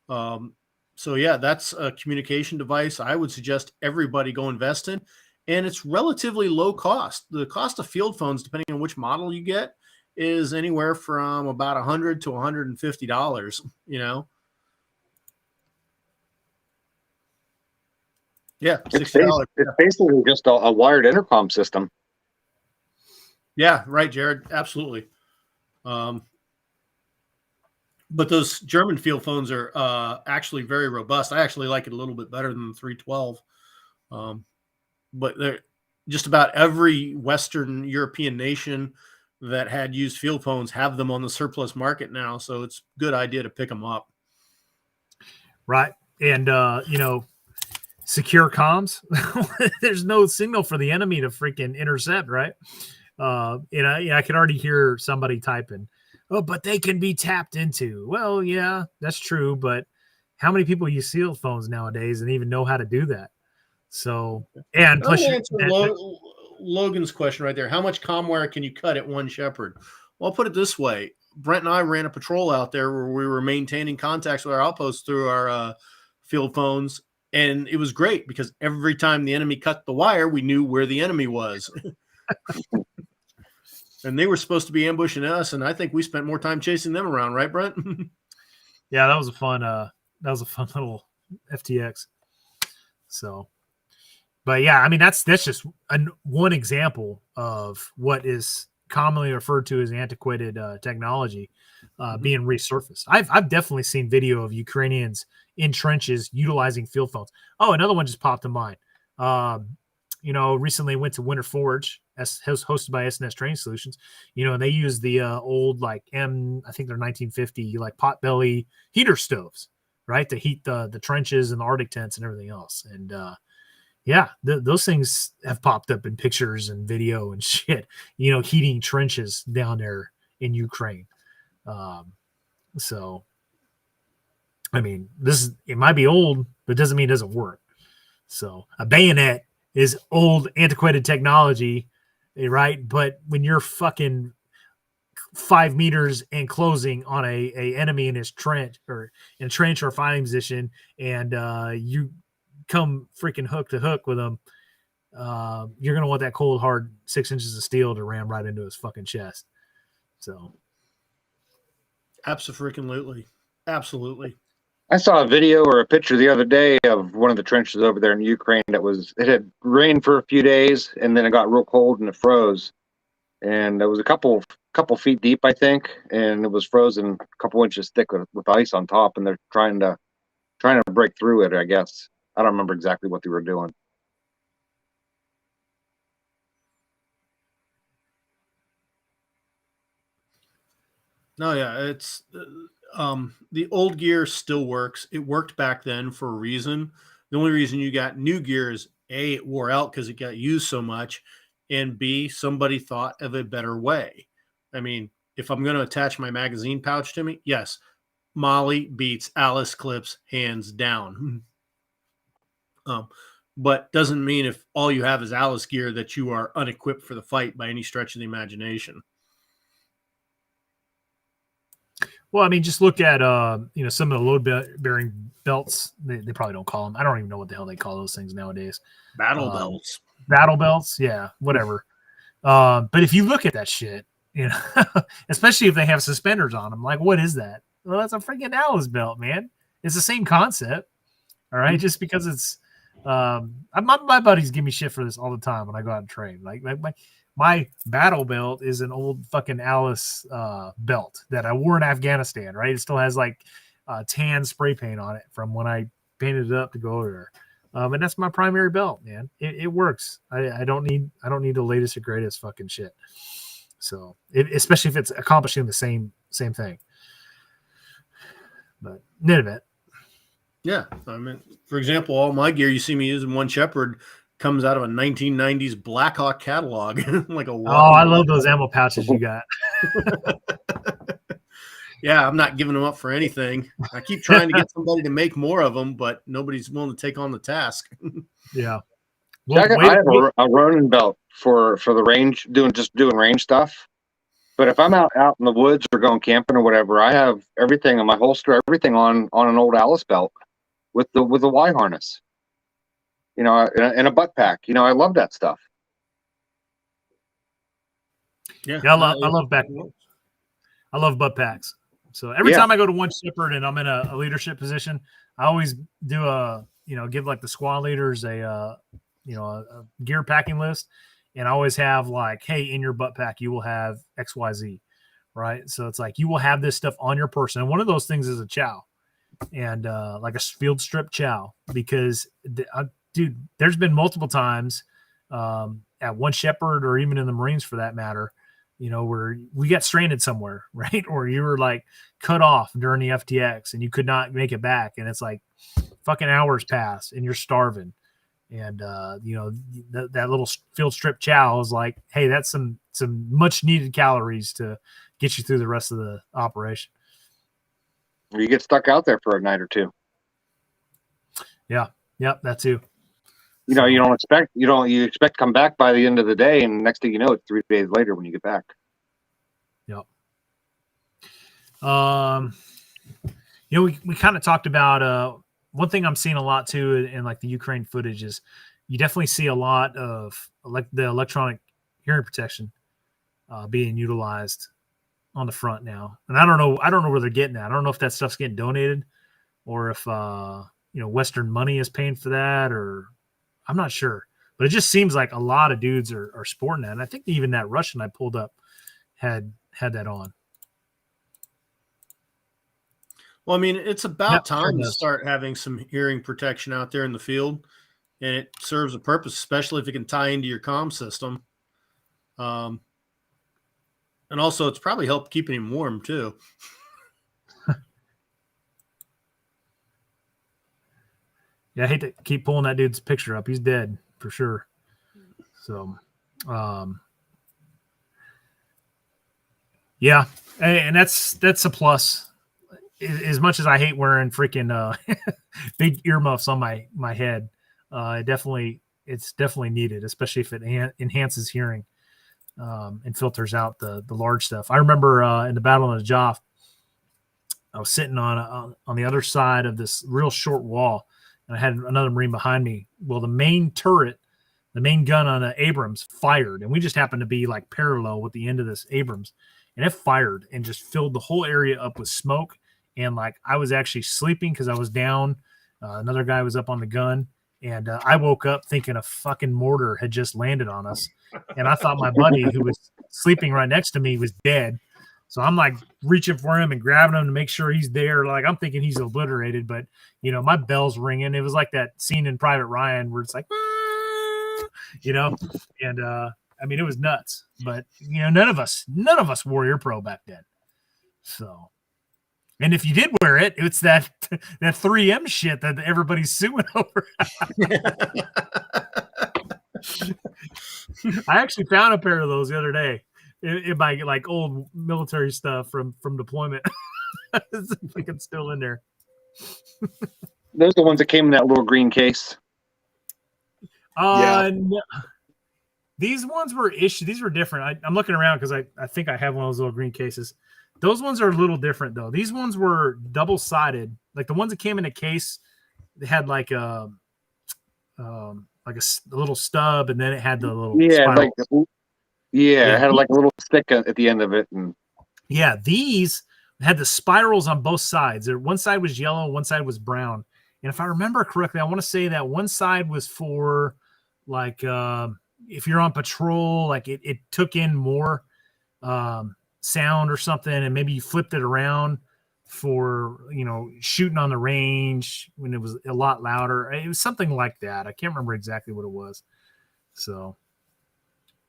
Speaker 2: So yeah, that's a communication device I would suggest everybody go invest in. And it's relatively low cost. The cost of field phones, depending on which model you get, is anywhere from about $100 to $150, Yeah, $60.
Speaker 4: It's basically just a wired intercom system.
Speaker 2: Yeah, right, Jared. Absolutely. But those German field phones are actually very robust. I actually like it a little bit better than the 312. But they're just about every Western European nation that had used field phones have them on the surplus market now. So it's a good idea to pick them up.
Speaker 1: Right. And, secure comms. There's no signal for the enemy to freaking intercept, right? I could already hear somebody typing, "Oh, but they can be tapped into." Well, yeah, that's true, but how many people use field phones nowadays and even know how to do that? So, and plus,
Speaker 2: Logan's question right there: how much comm wire can you cut at One Shepherd? Well, I'll put it this way: Brent and I ran a patrol out there where we were maintaining contacts with our outposts through our field phones. And it was great because every time the enemy cut the wire, we knew where the enemy was. And they were supposed to be ambushing us, and I think we spent more time chasing them around, right, Brent?
Speaker 1: Yeah, that was a fun little FTX. So, but yeah, I mean that's just one example of what is commonly referred to as antiquated technology being resurfaced. I've definitely seen video of Ukrainians in trenches utilizing field phones. Oh, another one just popped to mind. Recently went to Winter Forge, hosted by SNS Training Solutions. And they use the old I think they're 1950 potbelly heater stoves, right, to heat the trenches and the Arctic tents and everything else. And those things have popped up in pictures and video and shit. Heating trenches down there in Ukraine. So, I mean, it might be old, but it doesn't mean it doesn't work. So a bayonet is old, antiquated technology, right? But when you're fucking 5 meters and closing on a enemy in his trench or fighting position, and you come freaking hook to hook with him, you're gonna want that cold hard 6 inches of steel to ram right into his fucking chest. So,
Speaker 2: absolutely.
Speaker 4: I saw a video or a picture the other day of one of the trenches over there in Ukraine it had rained for a few days and then it got real cold and it froze. And it was a couple feet deep, I think, and it was frozen a couple inches thick with ice on top, and they're trying to break through it, I guess. I don't remember exactly what they were doing.
Speaker 2: No, yeah, it's the old gear still works. It worked back then for a reason. The only reason you got new gear is A, it wore out because it got used so much, and B, somebody thought of a better way. I mean, if I'm going to attach my magazine pouch to me, yes, Molly beats Alice clips hands down. But doesn't mean if all you have is Alice gear that you are unequipped for the fight by any stretch of the imagination.
Speaker 1: Well, I mean, just look at some of the load-bearing belts. They probably don't call them. I don't even know what the hell they call those things nowadays.
Speaker 2: Battle belts.
Speaker 1: Battle belts, yeah, whatever. But if you look at that shit, you know, especially if they have suspenders on them. Like, what is that? Well, that's a freaking Alice belt, man. It's the same concept. All right. Just because it's, my buddies give me shit for this all the time when I go out and train. Like my battle belt is an old fucking Alice belt that I wore in Afghanistan, right? It still has like tan spray paint on it from when I painted it up to go over there. And that's my primary belt, man. It works. I don't need the latest or greatest fucking shit. So especially if it's accomplishing the same thing. But none of it.
Speaker 2: Yeah, I mean, for example, all my gear you see me using One Shepherd comes out of a 1990s Blackhawk catalog, like a.
Speaker 1: Oh, I love those ammo pouches you got.
Speaker 2: Yeah, I'm not giving them up for anything. I keep trying to get somebody to make more of them, but nobody's willing to take on the task.
Speaker 1: Yeah.
Speaker 4: Well, I have a Ronin belt for the range, doing range stuff. But if I'm out in the woods or going camping or whatever, I have everything in my holster, everything on an old Alice belt with the Y harness, you know, and a butt pack. You know, I love that stuff.
Speaker 2: Yeah,
Speaker 1: I love back. I love butt packs. So every time I go to One Shepherd and I'm in a leadership position, I always do give like the squad leaders a gear packing list. And I always have like, hey, in your butt pack, you will have XYZ, right? So it's like you will have this stuff on your person. And one of those things is a chow and like a field strip chow because, dude, there's been multiple times at One Shepherd or even in the Marines for that matter, you know, where we got stranded somewhere, right? Or you were like cut off during the FTX and you could not make it back. And it's like fucking hours pass and you're starving. And, that little field strip chow is like, hey, that's some much needed calories to get you through the rest of the operation.
Speaker 4: Or you get stuck out there for a night or two.
Speaker 1: Yeah. Yep. That too.
Speaker 4: You know, you expect to come back by the end of the day. And next thing you know, it's 3 days later when you get back.
Speaker 1: Yep. We kind of talked about, one thing I'm seeing a lot too in like the Ukraine footage is you definitely see a lot of the electronic hearing protection being utilized on the front now. And I don't know where they're getting that. I don't know if that stuff's getting donated or if Western money is paying for that, or I'm not sure. But it just seems like a lot of dudes are sporting that. And I think even that Russian I pulled up had that on.
Speaker 2: Well, I mean, it's about time to start having some hearing protection out there in the field, and it serves a purpose, especially if it can tie into your comm system. And also, it's probably helped keeping him warm too.
Speaker 1: Yeah, I hate to keep pulling that dude's picture up. He's dead for sure. So, yeah, and that's a plus. As much as I hate wearing freaking big earmuffs on my head, it's definitely needed, especially if it enhances hearing and filters out the large stuff. I remember in the Battle of the Joff, I was sitting on the other side of this real short wall, and I had another Marine behind me. Well, the main turret, the main gun on an Abrams fired, and we just happened to be like parallel with the end of this Abrams, and it fired and just filled the whole area up with smoke. And like I was actually sleeping because I was down. Another guy was up on the gun, and I woke up thinking a fucking mortar had just landed on us. And I thought my buddy who was sleeping right next to me was dead. So I'm like reaching for him and grabbing him to make sure he's there. Like I'm thinking he's obliterated, but my bell's ringing. It was like that scene in Private Ryan where it's like, and I mean, it was nuts. But none of us wore ear pro back then. So. And if you did wear it, it's that 3M shit that everybody's suing over. I actually found a pair of those the other day in my like old military stuff from deployment. It's fucking still in there.
Speaker 4: Those are the ones that came in that little green case.
Speaker 1: No. These ones were issued. These were different. I'm looking around because I think I have one of those little green cases. Those ones are a little different though. These ones were double-sided. Like the ones that came in a case, they had like a little stub, and then it had the little spiral.
Speaker 4: Yeah,
Speaker 1: Yeah.
Speaker 4: it had like a little stick at the end of it, and
Speaker 1: Yeah, these had the spirals on both sides. One side was yellow, one side was brown. And if I remember correctly, I want to say that one side was for like if you're on patrol, like it took in more sound or something, and maybe you flipped it around for shooting on the range when it was a lot louder. It was something like that. I can't remember exactly what it was. So,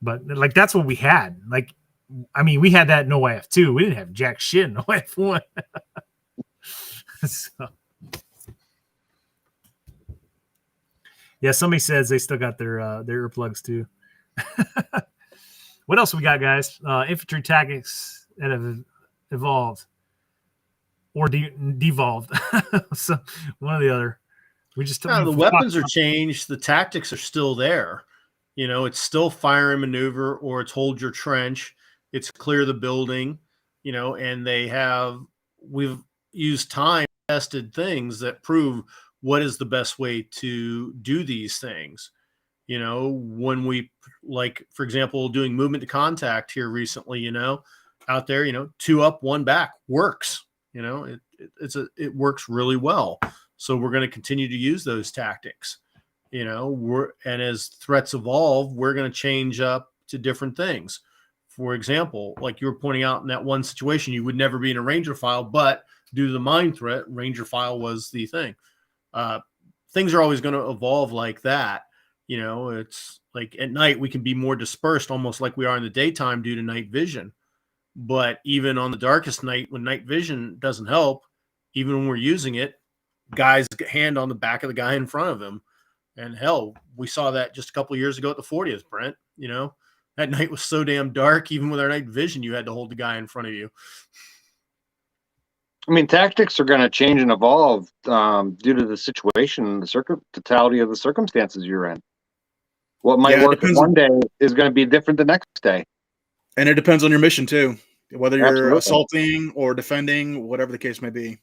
Speaker 1: but like that's what we had. Like, I mean, we had that in OIF2. We didn't have jack shit in OIF1. So, yeah, somebody says they still got their earplugs too. What else we got, guys? Infantry tactics that have evolved or devolved. So one or the other. We just
Speaker 2: the weapons are changed. The tactics are still there. It's still fire and maneuver, or it's hold your trench. It's clear the building, and we've used time tested things that prove what is the best way to do these things. When we, like, for example, doing movement to contact here recently, out there, 2 up, 1 back works. It works really well. So we're going to continue to use those tactics. And as threats evolve, we're going to change up to different things. For example, like you were pointing out in that one situation, you would never be in a ranger file, but due to the mine threat, ranger file was the thing. Things are always going to evolve like that. It's like at night we can be more dispersed, almost like we are in the daytime due to night vision. But even on the darkest night, when night vision doesn't help, even when we're using it, guys get hand on the back of the guy in front of him. And hell, we saw that just a couple of years ago at the 40th, Brent. That night was so damn dark, even with our night vision, you had to hold the guy in front of you.
Speaker 4: I mean, tactics are going to change and evolve due to the situation, the totality of the circumstances you're in. What might work one day is going to be different the next day.
Speaker 3: And it depends on your mission too, whether you're
Speaker 4: Absolutely.
Speaker 3: assaulting or defending, whatever the case may be.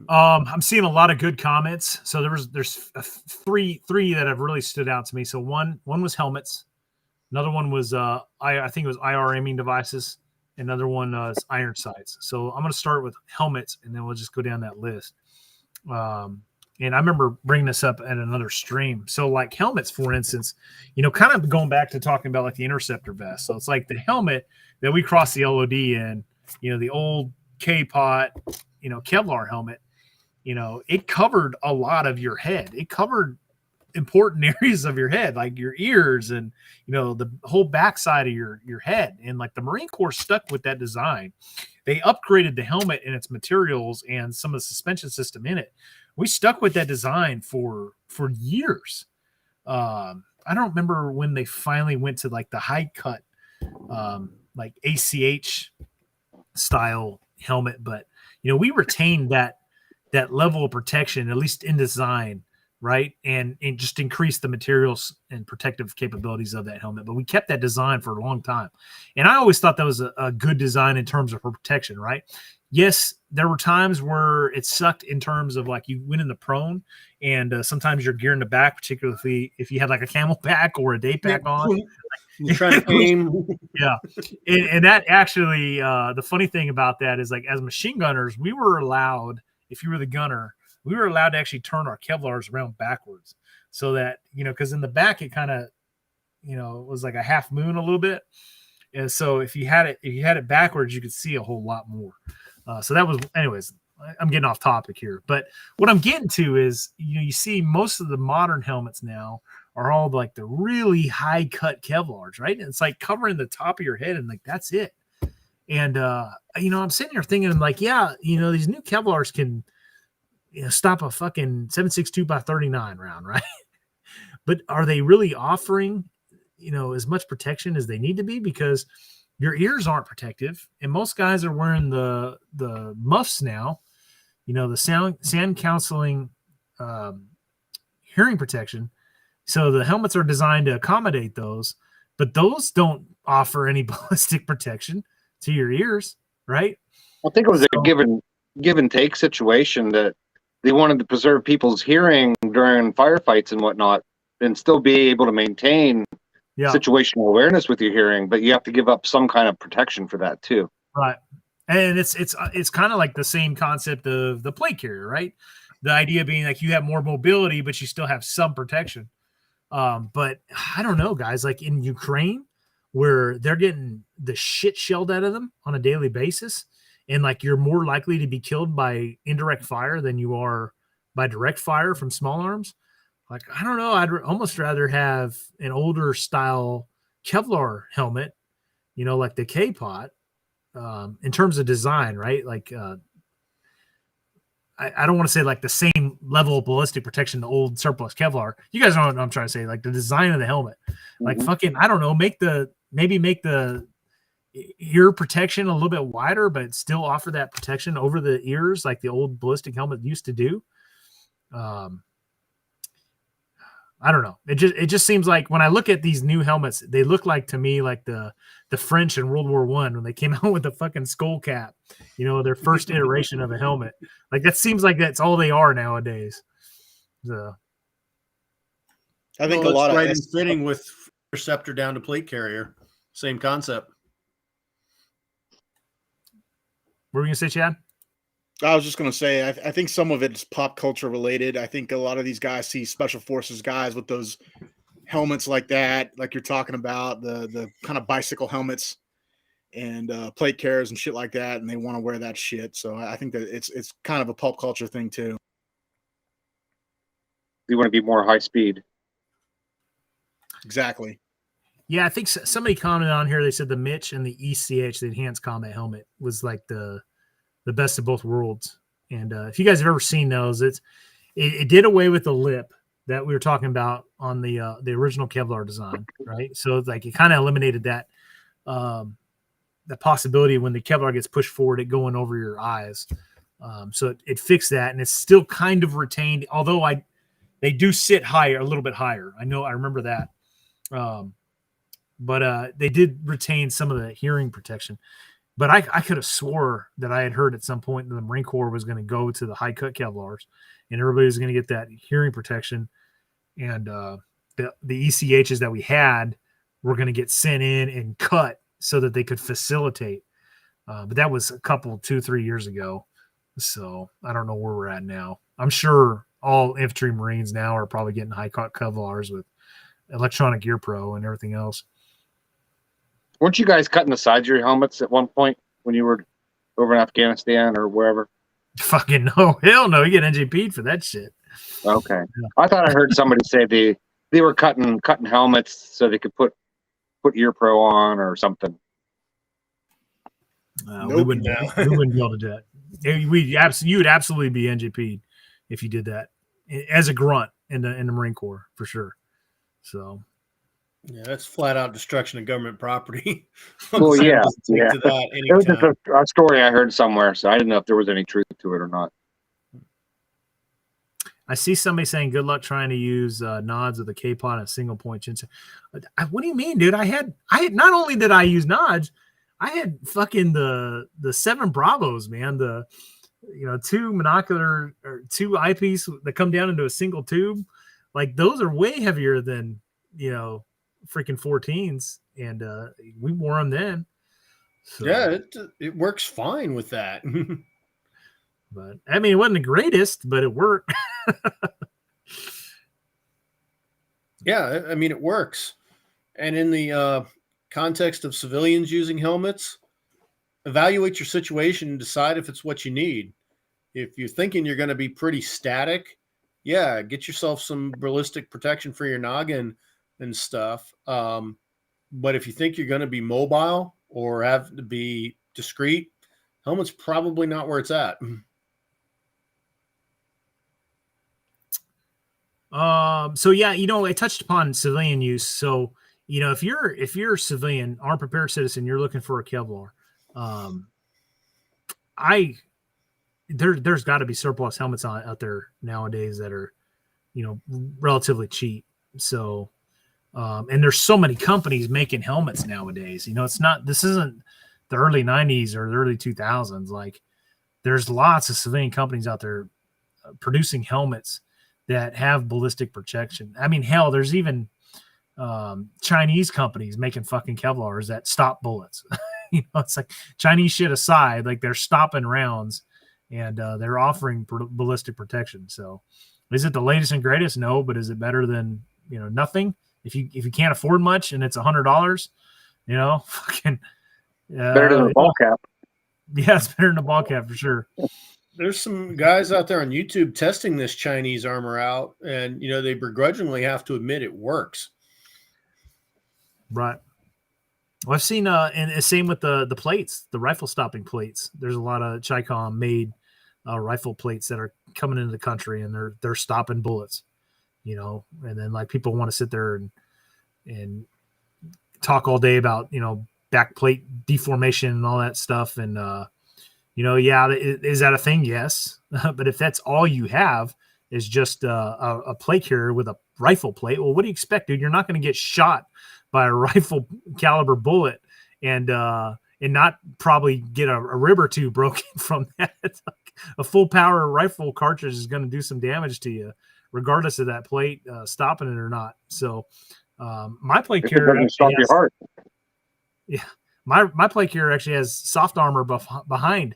Speaker 1: I'm seeing a lot of good comments. So there's three that have really stood out to me. So one was helmets, another one was I think it was IR aiming devices, another one is iron sights. So I'm going to start with helmets, and then we'll just go down that list. And I remember bringing this up at another stream. So like helmets, for instance, kind of going back to talking about like the interceptor vest. So it's like the helmet that we crossed the LOD in, the old K-pot, Kevlar helmet. It covered a lot of your head. It covered important areas of your head, like your ears and, the whole backside of your head. And like the Marine Corps stuck with that design. They upgraded the helmet and its materials and some of the suspension system in it. We stuck with that design for years. I don't remember when they finally went to like the high cut, like ACH style helmet, but we retained that level of protection, at least in design, right? And just increase the materials and protective capabilities of that helmet. But we kept that design for a long time. And I always thought that was a good design in terms of protection, right? Yes, there were times where it sucked in terms of like you went in the prone, and sometimes your gear in the back, particularly if you had like a camel pack or a day pack on.
Speaker 2: You're trying to aim.
Speaker 1: Yeah. And that actually, the funny thing about that is like as machine gunners, we were allowed, if you were the gunner, we were allowed to actually turn our Kevlars around backwards so that, because in the back, it kind of, was like a half moon a little bit. And so if you had it backwards, you could see a whole lot more. So that was, anyways, I'm getting off topic here, but what I'm getting to is, you see most of the modern helmets now are all like the really high cut Kevlars, right? And it's like covering the top of your head and like, that's it. And, I'm sitting here thinking like, yeah, these new Kevlars can, stop a fucking 7.62 by 39 round, right? But are they really offering, as much protection as they need to be? Because your ears aren't protective, and most guys are wearing the muffs now, the sound canceling hearing protection. So the helmets are designed to accommodate those, but those don't offer any ballistic protection to your ears, right?
Speaker 4: I think it was a give and take situation that they wanted to preserve people's hearing during firefights and whatnot, and still be able to maintain
Speaker 1: Yeah.
Speaker 4: situational awareness with your hearing, but you have to give up some kind of protection for that too.
Speaker 1: Right. And it's kind of like the same concept of the plate carrier, right? The idea being like you have more mobility, but you still have some protection. But I don't know, guys, like in Ukraine, where they're getting the shit shelled out of them on a daily basis, and like you're more likely to be killed by indirect fire than you are by direct fire from small arms. Like, I don't know, I'd almost rather have an older style Kevlar helmet, like the K-Pot, in terms of design, right? Like, I don't want to say like the same level of ballistic protection the old surplus Kevlar. You guys know what I'm trying to say. Like the design of the helmet, like fucking, I don't know, make the ear protection a little bit wider, but still offer that protection over the ears like the old ballistic helmet used to do. I don't know. It just seems like when I look at these new helmets, they look like to me like the French in World War I when they came out with the fucking skull cap, their first iteration of a helmet. Like that seems like that's all they are nowadays. So
Speaker 3: I think a lot of
Speaker 2: right in fitting with receptor down to plate carrier, same concept.
Speaker 1: What were you gonna say, Chad?
Speaker 3: I was just going to say, I think some of it is pop culture related. I think a lot of these guys see special forces guys with those helmets like that, like you're talking about, the kind of bicycle helmets and plate carriers and shit like that, and they want to wear that shit. So I think that it's kind of a pop culture thing too.
Speaker 4: You want to be more high speed.
Speaker 3: Exactly.
Speaker 1: Yeah, I think somebody commented on here. They said the Mitch and the ECH, the Enhanced Combat Helmet, was like the best of both worlds. And if you guys have ever seen those, it did away with the lip that we were talking about on the original Kevlar design, right? So it's like it kind of eliminated that the possibility when the Kevlar gets pushed forward, it going over your eyes. So it fixed that, and it's still kind of retained, although they do sit higher, a little bit higher. I remember that. But they did retain some of the hearing protection. But I could have swore that I had heard at some point that the Marine Corps was going to go to the high cut Kevlars, and everybody was going to get that hearing protection. And the ECHs that we had were going to get sent in and cut so that they could facilitate. But that was a couple, 2-3 years ago. So I don't know where we're at now. I'm sure all infantry Marines now are probably getting high cut Kevlars with electronic Gear Pro and everything else.
Speaker 4: Weren't you guys cutting the sides of your helmets at one point when you were over in Afghanistan or wherever?
Speaker 1: Fucking no. Hell no. You get NJP'd for that shit.
Speaker 4: Okay. Yeah. I thought I heard somebody say they were cutting helmets so they could put Ear Pro on or something.
Speaker 1: We wouldn't be able to do that. You would absolutely be NJP'd if you did that as a grunt in the Marine Corps for sure. So
Speaker 2: yeah, that's flat out destruction of government property.
Speaker 4: Well, yeah.
Speaker 2: To that
Speaker 4: it was just a story I heard somewhere, so I didn't know if there was any truth to it or not.
Speaker 1: I see somebody saying good luck trying to use nods of the K-Pot at single point chin. What do you mean, dude? I had not only did I use nods, I had fucking the 7 Bravos, man. The 2 monocular or 2 eyepiece that come down into a single tube. Like those are way heavier than freaking 14s, and we wore them then. So,
Speaker 2: yeah, it works fine with that.
Speaker 1: But I mean, it wasn't the greatest, but it worked.
Speaker 2: Yeah, I mean, it works. And in the context of civilians using helmets, evaluate your situation and decide if it's what you need. If you're thinking you're going to be pretty static, yeah, get yourself some ballistic protection for your noggin and stuff. But if you think you're going to be mobile or have to be discreet, helmet's probably not where it's at.
Speaker 1: So yeah, I touched upon civilian use. So, if you're a civilian, armed prepared citizen, you're looking for a Kevlar. There's got to be surplus helmets out there nowadays that are, relatively cheap. So, and there's so many companies making helmets nowadays. This isn't the early 90s or the early 2000s. Like, there's lots of civilian companies out there producing helmets that have ballistic protection. I mean, hell, there's even Chinese companies making fucking Kevlars that stop bullets. It's like Chinese shit aside, like they're stopping rounds and they're offering ballistic protection. So is it the latest and greatest? No, but is it better than, nothing? If you can't afford much and it's $100, fucking
Speaker 4: Better than a ball cap.
Speaker 1: Yeah, it's better than a ball cap for sure.
Speaker 2: There's some guys out there on YouTube testing this Chinese armor out, and they begrudgingly have to admit it works.
Speaker 1: Right. Well, I've seen and same with the plates, the rifle stopping plates. There's a lot of Chicom made rifle plates that are coming into the country, and they're stopping bullets. And then like people want to sit there and talk all day about back plate deformation and all that stuff, and is that a thing? Yes. But if that's all you have is just a plate carrier with a rifle plate, well, what do you expect, dude? You're not going to get shot by a rifle caliber bullet and not probably get a rib or two broken from that. It's like a full power rifle cartridge is going to do some damage to you, regardless of that plate stopping it or not. So my plate carrier
Speaker 4: doesn't stop your heart.
Speaker 1: Yeah, my plate carrier actually has soft armor behind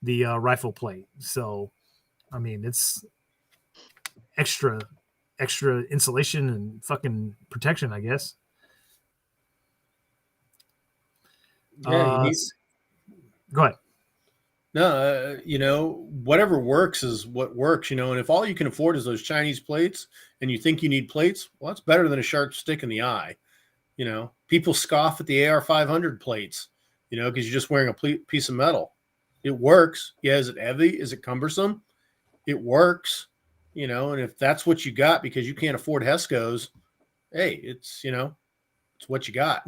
Speaker 1: the rifle plate. So, I mean, it's extra insulation and fucking protection, I guess.
Speaker 2: Yeah,
Speaker 1: go ahead.
Speaker 2: No, whatever works is what works, and if all you can afford is those Chinese plates and you think you need plates, well, that's better than a sharp stick in the eye. People scoff at the AR-500 plates, because you're just wearing a piece of metal. It works. Yeah. Is it heavy? Is it cumbersome? It works, and if that's what you got because you can't afford Hescos, hey, it's what you got.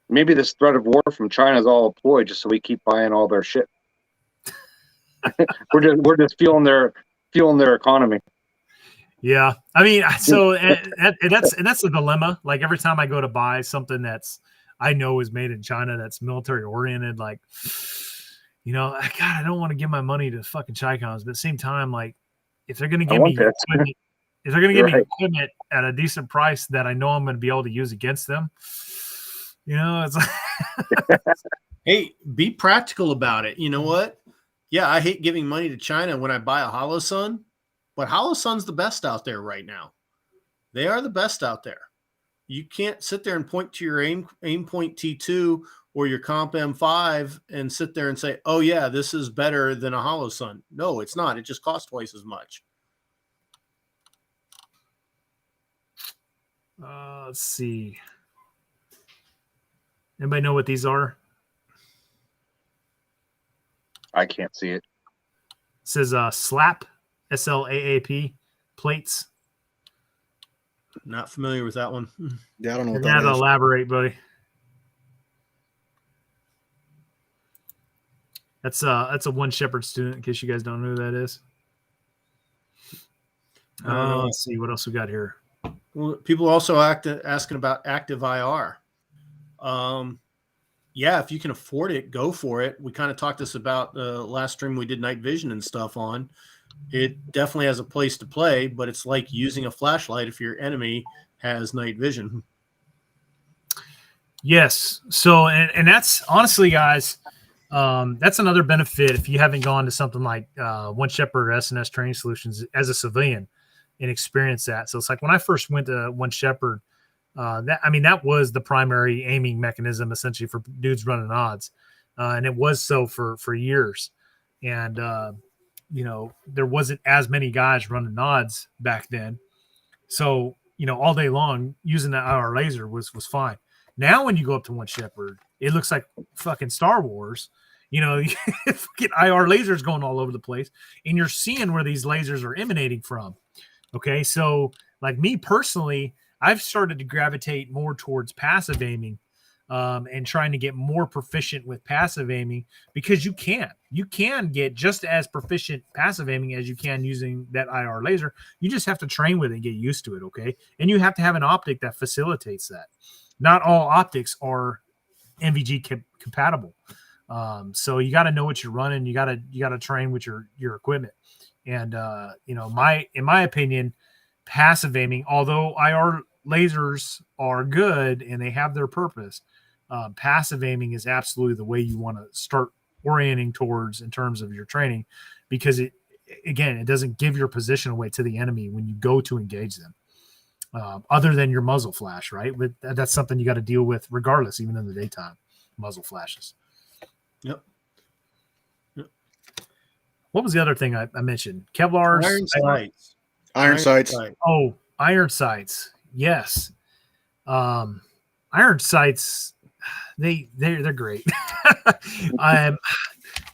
Speaker 4: Maybe this threat of war from China is all a ploy just so we keep buying all their shit. we're just fueling their economy.
Speaker 1: Yeah, I mean, so that's a dilemma. Like every time I go to buy something that's I know is made in China, that's military oriented, like God, I don't want to give my money to fucking Chicoms, but at the same time, like if they're going to give me equipment, me equipment at a decent price that I know I'm going to be able to use against them, it's like
Speaker 2: hey, be practical about it. You know what? Yeah, I hate giving money to China when I buy a Holosun, but Holosun's the best out there right now. They are the best out there. You can't sit there and point to your aim point T2 or your comp M5 and sit there and say, oh yeah, this is better than a Holosun. No, it's not. It just costs twice as much.
Speaker 1: Let's see. Anybody know what these are?
Speaker 4: I can't see it.
Speaker 1: It says SLAP, SLAAP plates.
Speaker 2: Not familiar with that one.
Speaker 3: Yeah, I don't know
Speaker 1: You're
Speaker 3: what
Speaker 1: gonna have
Speaker 3: that
Speaker 1: to
Speaker 3: is.
Speaker 1: elaborate, buddy. That's a One Shepherd student, in case you guys don't know who that is. Let's see what else we got here.
Speaker 2: Well, people are also asking about active IR. Yeah, if you can afford it, go for it. We kind of talked this about the last stream we did night vision and stuff on. It definitely has a place to play, but it's like using a flashlight if your enemy has night vision.
Speaker 1: Yes. So, and that's honestly, guys, that's another benefit if you haven't gone to something like One Shepherd or SNS Training Solutions as a civilian and experienced that. So it's like when I first went to One Shepherd, that was the primary aiming mechanism essentially for dudes running odds. And it was so for years. And, there wasn't as many guys running odds back then. So, all day long using that IR laser was fine. Now, when you go up to One Shepherd, it looks like fucking Star Wars. Fucking IR lasers going all over the place, and you're seeing where these lasers are emanating from. Okay, so like me personally, I've started to gravitate more towards passive aiming, and trying to get more proficient with passive aiming because you can get just as proficient passive aiming as you can using that IR laser. You just have to train with it and get used to it. Okay, and you have to have an optic that facilitates that. Not all optics are NVG compatible. So you got to know what you're running. You got to train with your equipment. And you know, in my opinion, passive aiming, although IR lasers are good and they have their purpose, passive aiming is absolutely the way you want to start orienting towards in terms of your training, because it doesn't give your position away to the enemy when you go to engage them. Other than your muzzle flash, right? But that's something you got to deal with regardless, even in the daytime, muzzle flashes.
Speaker 2: Yep.
Speaker 1: What was the other thing I mentioned? Kevlar's
Speaker 2: Iron sights.
Speaker 3: Iron sights.
Speaker 1: Oh, iron sights. Yes. Iron sights, they're great.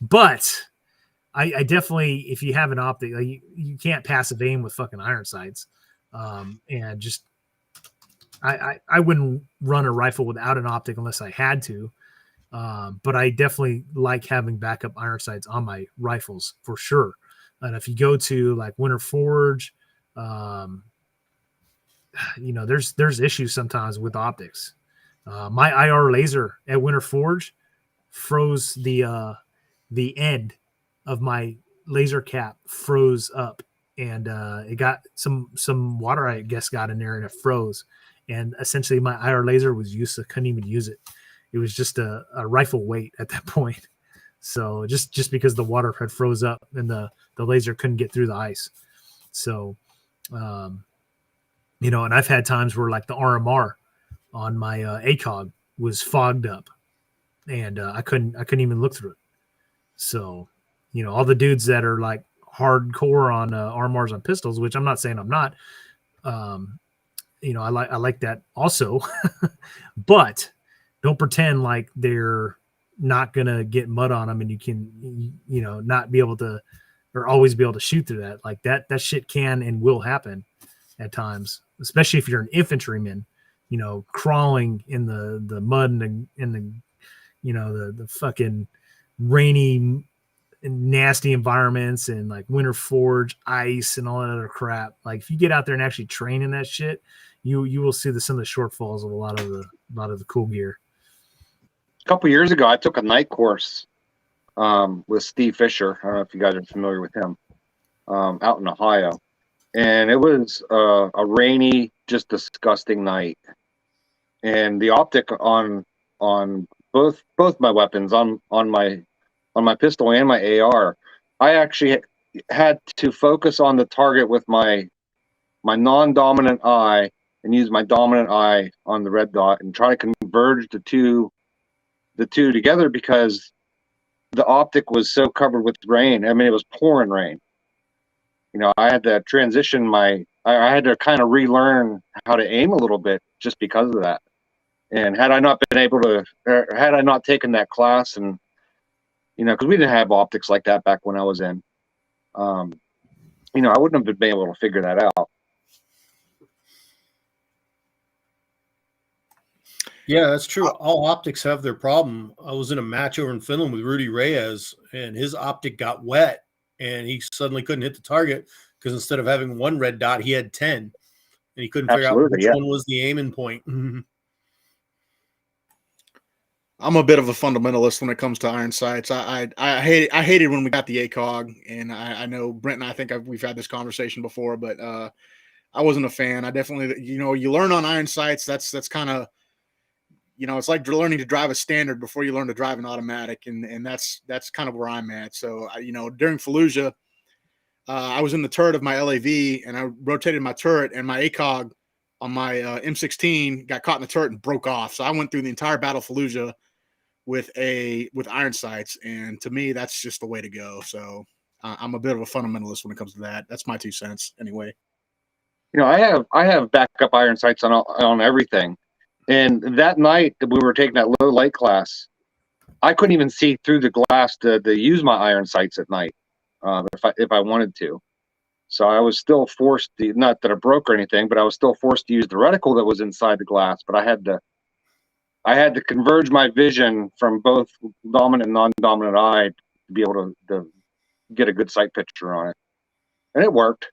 Speaker 1: But I definitely, if you have an optic, like you can't passive aim with fucking iron sights. And just I wouldn't run a rifle without an optic unless I had to. But I definitely like having backup iron sights on my rifles for sure. And if you go to like Winter Forge, you know, there's issues sometimes with optics. My IR laser at Winter Forge froze the end of my laser cap froze up, and it got some water, I guess, got in there and it froze. And essentially my IR laser was useless. I couldn't even use it. It was just a rifle weight at that point. So just because the water had froze up and the laser couldn't get through the ice. So, you know, and I've had times where like the RMR on my ACOG was fogged up, and I couldn't even look through it. So, you know, all the dudes that are like hardcore on RMRs on pistols, which I'm not saying I'm not, you know, I like that also, but don't pretend like they're not gonna get mud on them and you can, you know, not be able to, or always be able to shoot through that. Like that shit can and will happen at times, especially if you're an infantryman, you know, crawling in the mud and the you know, the fucking rainy and nasty environments and like Winter Forge, ice, and all that other crap. Like if you get out there and actually train in that shit, you will see some of the shortfalls of a lot of the cool gear.
Speaker 4: A couple years ago, I took a night course with Steve Fisher. I don't know if you guys are familiar with him, out in Ohio. And it was a rainy, just disgusting night. And the optic on both my weapons, on my pistol and my AR, I actually had to focus on the target with my non-dominant eye and use my dominant eye on the red dot and try to converge the two together, because the optic was so covered with rain. I mean, it was pouring rain. You know, I had to transition I had to kind of relearn how to aim a little bit just because of that. And had I not been able to, or had I not taken that class, and, you know, because we didn't have optics like that back when I was in, you know, I wouldn't have been able to figure that out.
Speaker 2: Yeah, that's true. All optics have their problem. I was in a match over in Finland with Rudy Reyes, and his optic got wet, and he suddenly couldn't hit the target because instead of having one red dot, he had 10, and he couldn't figure out which one was the aiming point.
Speaker 3: I'm a bit of a fundamentalist when it comes to iron sights. I hated when we got the ACOG, and I know Brent and I think we've had this conversation before, but I wasn't a fan. I definitely, you know, you learn on iron sights. That's kind of, you know, it's like learning to drive a standard before you learn to drive an automatic, and that's kind of where I'm at. So, you know, during Fallujah, I was in the turret of my LAV, and I rotated my turret, and my ACOG on my M16 got caught in the turret and broke off. So I went through the entire Battle of Fallujah with iron sights, and to me, that's just the way to go. So I'm a bit of a fundamentalist when it comes to that. That's my 2 cents, anyway.
Speaker 4: You know, I have backup iron sights on everything. And that night that we were taking that low light class, I couldn't even see through the glass to use my iron sights at night, if I wanted to. So I was still forced to, not that it broke or anything, but I was still forced to use the reticle that was inside the glass. But I had to converge my vision from both dominant and non-dominant eye to be able to get a good sight picture on it, and it worked.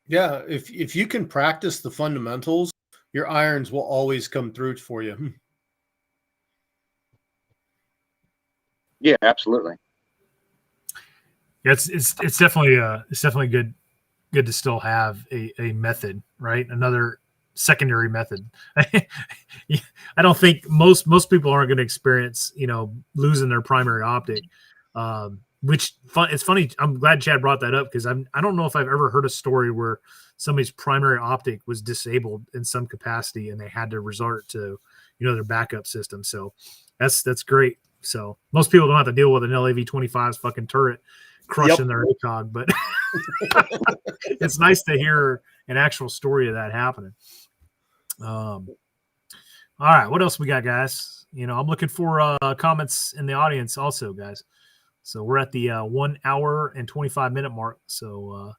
Speaker 2: Yeah, if you can practice the fundamentals, your irons will always come through for you.
Speaker 4: Yeah, absolutely.
Speaker 1: Yeah, it's definitely good to still have a method, right? Another secondary method. I don't think most people aren't going to experience, losing their primary optic. It's funny. I'm glad Chad brought that up because I don't know if I've ever heard a story where somebody's primary optic was disabled in some capacity and they had to resort to, their backup system. So that's great. So most people don't have to deal with an LAV-25's fucking turret crushing their ACOG, but it's nice to hear an actual story of that happening. All right, what else we got, guys? I'm looking for comments in the audience also, guys. So we're at the 1 hour and 25-minute mark. So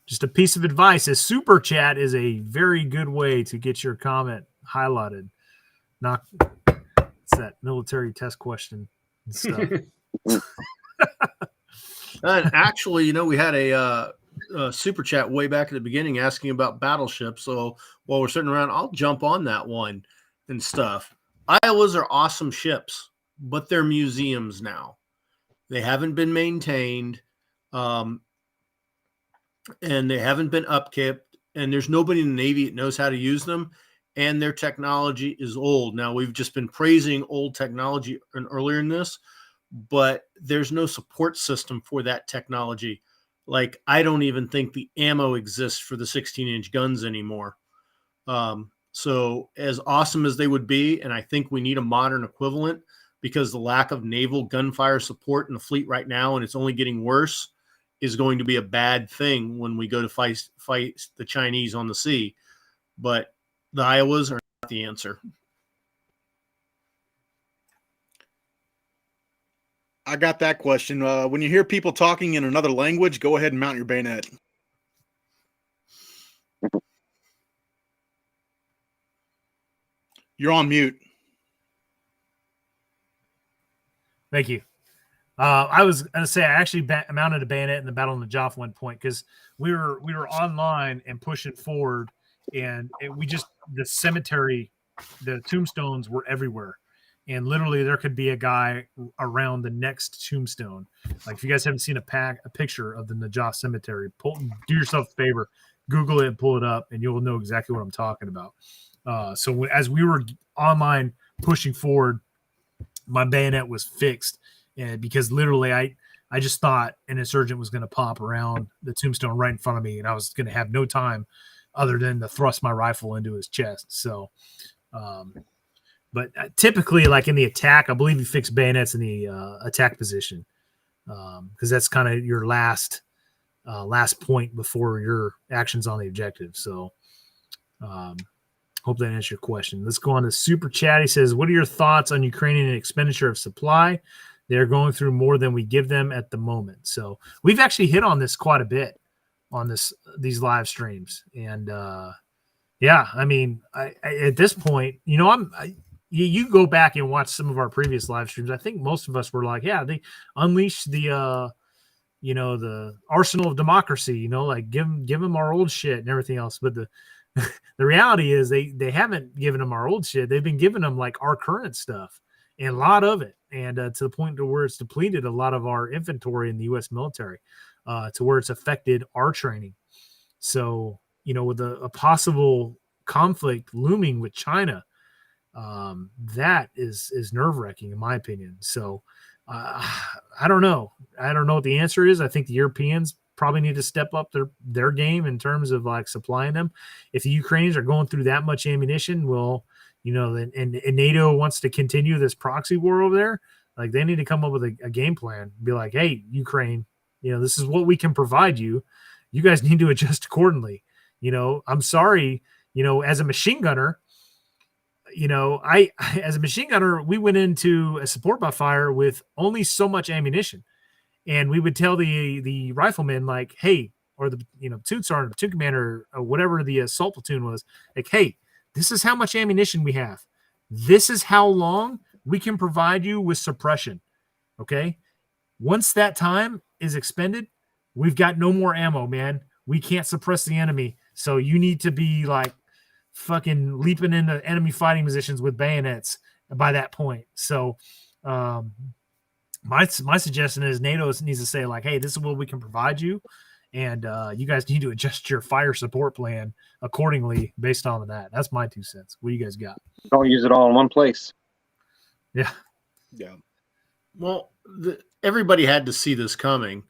Speaker 1: just a piece of advice: a super chat is a very good way to get your comment highlighted. Not it's that military test question and stuff.
Speaker 2: And actually, we had a super chat way back at the beginning asking about battleships. So while we're sitting around, I'll jump on that one and stuff. Iowas are awesome ships, but they're museums now. They haven't been maintained, and they haven't been upkept, and there's nobody in the Navy that knows how to use them, and their technology is old. Now, we've just been praising old technology earlier in this, but there's no support system for that technology. Like, I don't even think the ammo exists for the 16-inch guns anymore. So as awesome as they would be, and I think we need a modern equivalent because the lack of naval gunfire support in the fleet right now, and it's only getting worse, is going to be a bad thing when we go to fight the Chinese on the sea. But the Iowas are not the answer.
Speaker 3: I got that question. When you hear people talking in another language, go ahead and mount your bayonet. You're on mute.
Speaker 1: Thank you. I was going to say I actually mounted a bayonet in the Battle of the Joff one point because we were online and pushing forward, and the cemetery, the tombstones were everywhere, and literally there could be a guy around the next tombstone. Like if you guys haven't seen a picture of the Najaf cemetery, do yourself a favor, Google it and pull it up, and you'll know exactly what I'm talking about. So as we were online pushing forward, my bayonet was fixed, and because literally I just thought an insurgent was going to pop around the tombstone right in front of me, and I was going to have no time other than to thrust my rifle into his chest. So, but typically, like in the attack, I believe you fix bayonets in the attack position because that's kind of your last point before your actions on the objective. So, hope that answers your question. Let's go on to Super Chat. He says, what are your thoughts on Ukrainian expenditure of supply? They're going through more than we give them at the moment. So we've actually hit on this quite a bit on these live streams. And yeah, I mean, I at this point, you go back and watch some of our previous live streams. I think most of us were like, yeah, they unleashed the arsenal of democracy, like give them our old shit and everything else. But the reality is they haven't given them our old shit. They've been giving them like our current stuff and a lot of it. And to the point to where it's depleted a lot of our inventory in the U.S. military to where it's affected our training. So, with a possible conflict looming with China, that is nerve-wracking in my opinion. So I don't know. I don't know what the answer is. I think the Europeans probably need to step up their game in terms of like supplying them. If the Ukrainians are going through that much ammunition, well, and NATO wants to continue this proxy war over there, like they need to come up with a game plan. Be like, hey, Ukraine, this is what we can provide you. You guys need to adjust accordingly. I'm sorry, as a machine gunner, as a machine gunner, we went into a support by fire with only so much ammunition. And we would tell the riflemen, like, hey, or the platoon sergeant, platoon commander, or whatever the assault platoon was, like, hey, this is how much ammunition we have. This is how long we can provide you with suppression. Okay. Once that time is expended, we've got no more ammo, man. We can't suppress the enemy. So you need to be like fucking leaping into enemy fighting positions with bayonets by that point. So my suggestion is NATO needs to say like, hey, this is what we can provide you, and you guys need to adjust your fire support plan accordingly based on that. That's my 2 cents. What do you guys got?
Speaker 4: Don't use it all in one place.
Speaker 1: Yeah.
Speaker 2: Well, everybody had to see this coming,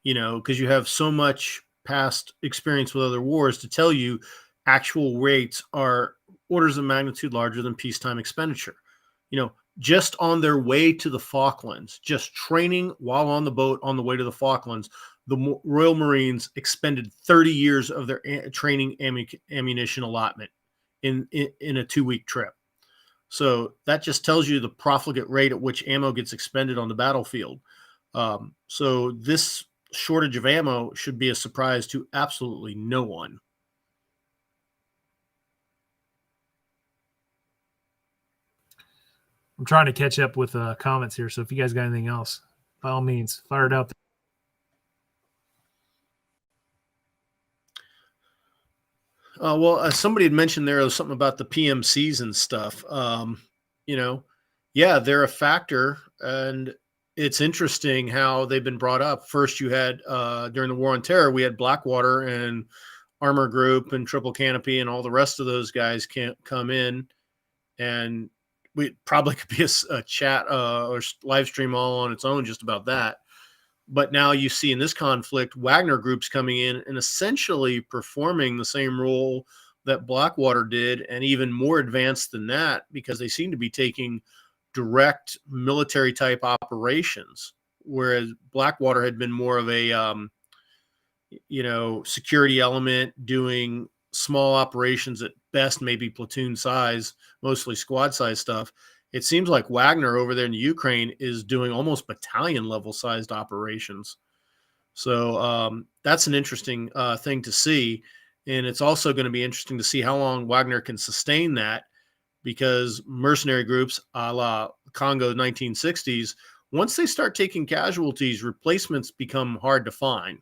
Speaker 2: because you have so much past experience with other wars to tell you actual rates are orders of magnitude larger than peacetime expenditure. Just on their way to the Falklands, just training while on the boat on the way to the Falklands, the Royal Marines expended 30 years of their training ammunition allotment in a 2-week trip. So that just tells you the profligate rate at which ammo gets expended on the battlefield. So this shortage of ammo should be a surprise to absolutely no one.
Speaker 1: I'm trying to catch up with comments here. So if you guys got anything else, by all means, fire it out.
Speaker 2: Somebody had mentioned there was something about the PMCs and stuff. Yeah, they're a factor, and it's interesting how they've been brought up. First, you had during the War on Terror, we had Blackwater and Armor Group and Triple Canopy and all the rest of those guys can't come in, and we probably could be a chat or live stream all on its own just about that. But now you see in this conflict, Wagner Group's coming in and essentially performing the same role that Blackwater did, and even more advanced than that, because they seem to be taking direct military type operations, whereas Blackwater had been more of a, security element doing small operations at best, maybe platoon size, mostly squad size stuff. It seems like Wagner over there in the Ukraine is doing almost battalion level sized operations. So that's an interesting thing to see. And it's also going to be interesting to see how long Wagner can sustain that, because mercenary groups a la Congo 1960s, once they start taking casualties, replacements become hard to find.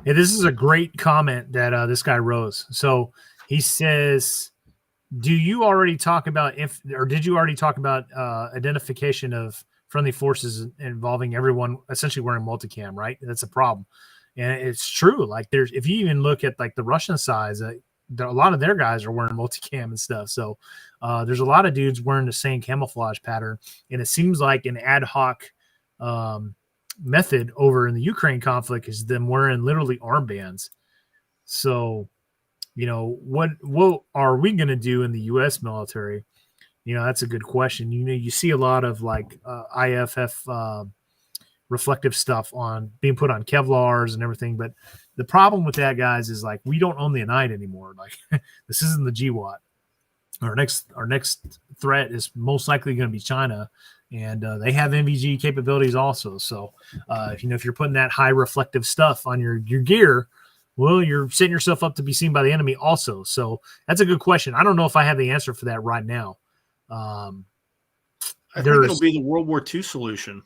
Speaker 1: Yeah, this is a great comment that this guy Rose. So he says, did you already talk about identification of friendly forces involving everyone essentially wearing multicam, right? That's a problem. And it's true. Like if you even look at like the Russian sides, a lot of their guys are wearing multicam and stuff. So there's a lot of dudes wearing the same camouflage pattern. And it seems like an ad hoc method over in the Ukraine conflict is them wearing literally armbands. So, what are we going to do in the U.S. military? That's a good question. You see a lot of like IFF reflective stuff on being put on Kevlars and everything. But the problem with that, guys, is like, we don't own the Anite anymore. Like this isn't the GWAT. Our next threat is most likely going to be China, and they have NVG capabilities also. So, if you're putting that high reflective stuff on your gear, well, you're setting yourself up to be seen by the enemy also. So that's a good question. I don't know if I have the answer for that right now.
Speaker 2: I think it'll be the World War II solution.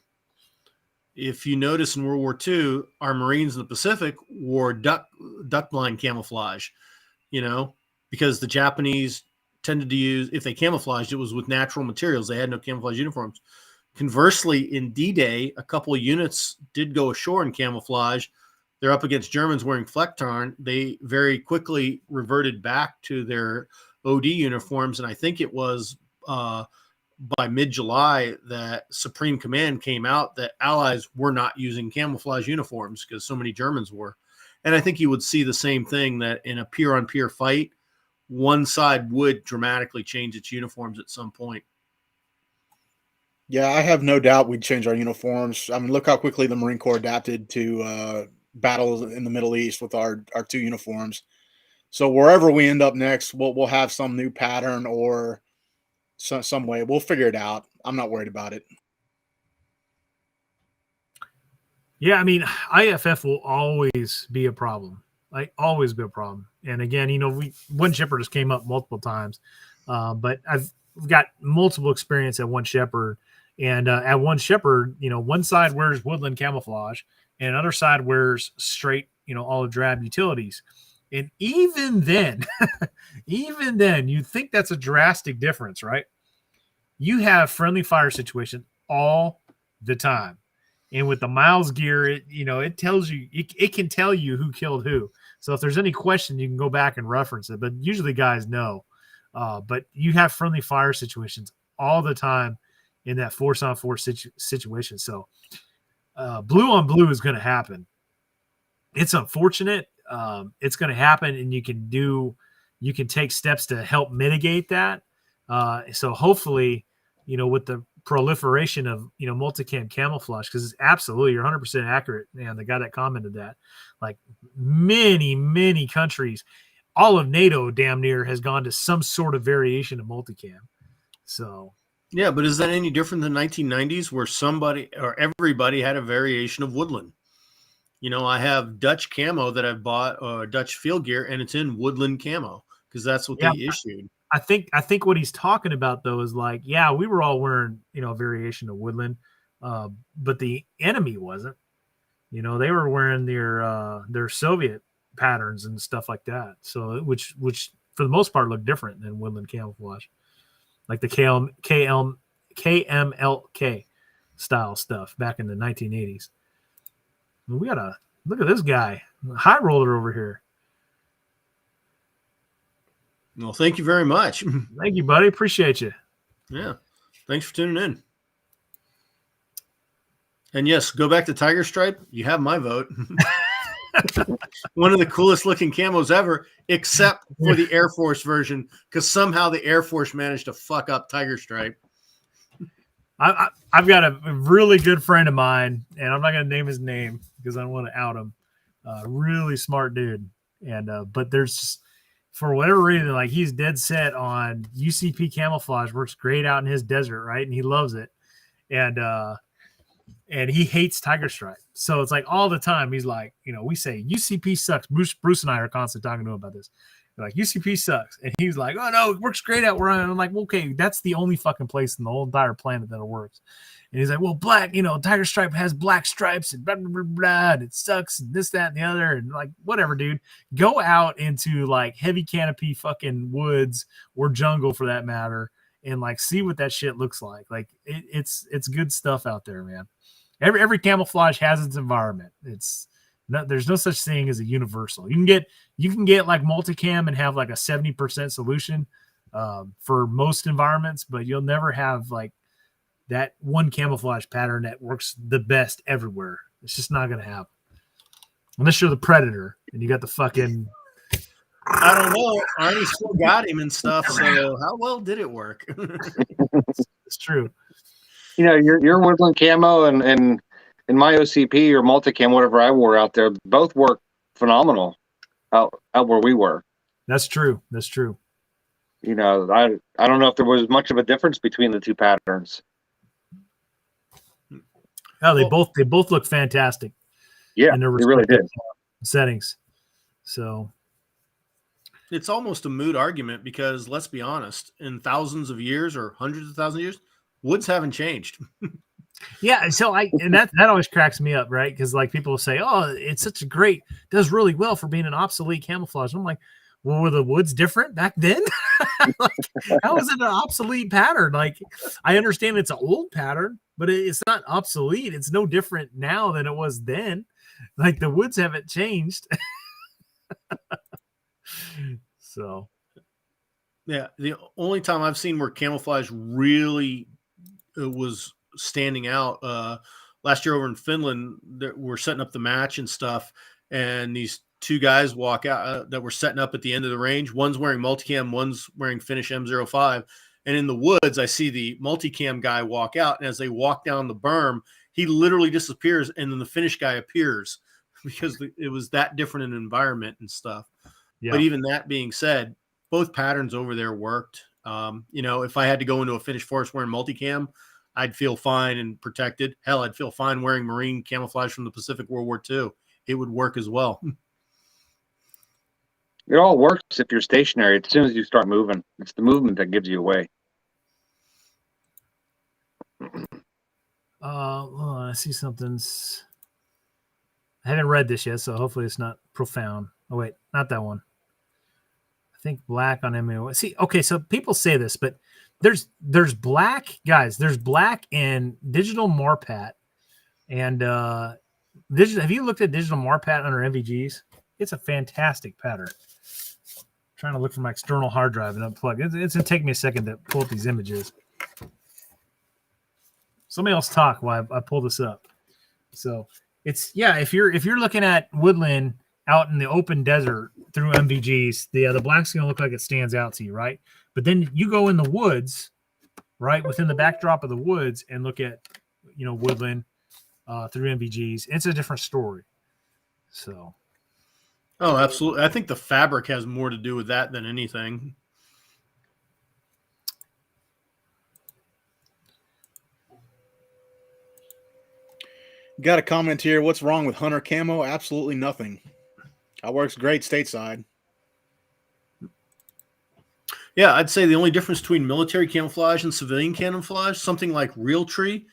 Speaker 2: If you notice in World War II, our Marines in the Pacific wore duck blind camouflage, because the Japanese tended to use, if they camouflaged, it was with natural materials. They had no camouflage uniforms. Conversely, in D-Day, a couple of units did go ashore in camouflage. They're up against Germans wearing Flecktarn. They very quickly reverted back to their OD uniforms, and I think it was by mid-July that Supreme Command came out that Allies were not using camouflage uniforms because so many Germans were. And I think you would see the same thing, that in a peer-on-peer fight, one side would dramatically change its uniforms at some point.
Speaker 3: Yeah, I have no doubt we'd change our uniforms. I mean, look how quickly the Marine Corps adapted to battles in the Middle East with our two uniforms. So wherever we end up next, we'll have some new pattern or some way. We'll figure it out. I'm not worried about it.
Speaker 1: Yeah, I mean, IFF will always be a problem. Like, always be a problem. And again, One Shepherd just came up multiple times, but I've got multiple experience at One Shepherd. And at One Shepherd, one side wears woodland camouflage and another side wears straight, olive drab utilities. And even then, even then, you think that's a drastic difference, right? You have friendly fire situation all the time. And with the Miles gear, it tells you, it can tell you who killed who. So if there's any question, you can go back and reference it. But usually guys know. But you have friendly fire situations all the time in that force on force situation. So blue on blue is going to happen. It's unfortunate. It's going to happen, and you can take steps to help mitigate that. So hopefully, with the proliferation of multicam camouflage, because it's absolutely, you're 100% accurate, man. The guy that commented that, like many countries, all of NATO damn near has gone to some sort of variation of multicam. So
Speaker 2: yeah, but is that any different than 1990s where somebody or everybody had a variation of woodland? I have Dutch camo that I've bought, or Dutch field gear, and it's in woodland camo because that's what they issued.
Speaker 1: I think what he's talking about though is like, yeah, we were all wearing, a variation of woodland, but the enemy wasn't. They were wearing their Soviet patterns and stuff like that. So which for the most part looked different than woodland camouflage, like the KMLK style stuff back in the 1980s. We gotta look at this guy, high roller over here.
Speaker 2: Well, thank you very much.
Speaker 1: Thank you, buddy. Appreciate you.
Speaker 2: Yeah. Thanks for tuning in. And yes, go back to Tiger Stripe. You have my vote. One of the coolest looking camos ever, except for the Air Force version, because somehow the Air Force managed to fuck up Tiger Stripe.
Speaker 1: I've got a really good friend of mine, and I'm not going to name his name because I don't want to out him. Really smart dude. And but there's, for whatever reason, like he's dead set on UCP camouflage, works great out in his desert, right? And he loves it. And he hates Tiger Stripe. So it's like all the time he's like, we say UCP sucks. Bruce and I are constantly talking to him about this. They're like, UCP sucks. And he's like, oh no, it works great out where I'm like, well, okay, that's the only fucking place in the whole entire planet that it works. And he's like, well, black, Tiger Stripe has black stripes and blah, blah, blah, blah, and it sucks and this, that, and the other. And like, whatever, dude. Go out into like heavy canopy fucking woods or jungle for that matter and like see what that shit looks like. Like it's good stuff out there, man. Every camouflage has its environment. There's no such thing as a universal. You can get like multicam and have like a 70% solution for most environments, but you'll never have like that one camouflage pattern that works the best everywhere. It's just not going to happen unless you're the Predator and you got the fucking.
Speaker 2: I don't know. Arnie still got him and stuff. So how well did it work?
Speaker 1: It's true.
Speaker 4: Your woodland camo and my OCP or multicam, whatever I wore out there, both work phenomenal out where we were.
Speaker 1: That's true.
Speaker 4: I don't know if there was much of a difference between the two patterns.
Speaker 1: Oh, they both look fantastic.
Speaker 4: Yeah, they really did.
Speaker 1: Settings. So
Speaker 2: it's almost a moot argument because let's be honest, in thousands of years or hundreds of thousands of years, woods haven't changed.
Speaker 1: Yeah, so that always cracks me up, right? Because like people will say, "Oh, it's such a great, does really well for being an obsolete camouflage." I'm like, well, were the woods different back then? Like, how is it an obsolete pattern? Like, I understand it's an old pattern, but it's not obsolete. It's no different now than it was then. Like the woods haven't changed. So,
Speaker 2: yeah, the only time I've seen where camouflage really was standing out last year over in Finland, that we're setting up the match and stuff, and these two guys walk out that were setting up at the end of the range. One's wearing multicam, one's wearing Finish M05, and in the woods I see the multicam guy walk out, and as they walk down the berm, he literally disappears, and then the Finish guy appears because it was that different an environment and stuff. Yeah. But even that being said, both patterns over there worked. If I had to go into a Finnish forest wearing multicam, I'd feel fine and protected. Hell, I'd feel fine wearing Marine camouflage from the Pacific World War II. It would work as well.
Speaker 4: It all works if you're stationary. As soon as you start moving, it's the movement that gives you away.
Speaker 1: I see something. I haven't read this yet, so hopefully it's not profound. Oh wait, not that one. I think black on MAO. See, okay, so people say this, but there's black, guys. There's black in digital Marpat, and digital. Have you looked at digital Marpat under MVGs? It's a fantastic pattern. I'm trying to look for my external hard drive and unplug. It's gonna take me a second to pull up these images. Somebody else talk while I pull this up. So it's if you're looking at woodland out in the open desert through MVGs, the black's gonna look like it stands out to you, right? But then you go in the woods, right, within the backdrop of the woods, and look at woodland through MVGs. It's a different story. So.
Speaker 2: Oh, absolutely. I think the fabric has more to do with that than anything.
Speaker 3: Got a comment here. What's wrong with hunter camo? Absolutely nothing. That works great stateside.
Speaker 2: Yeah, I'd say the only difference between military camouflage and civilian camouflage, something like Realtree,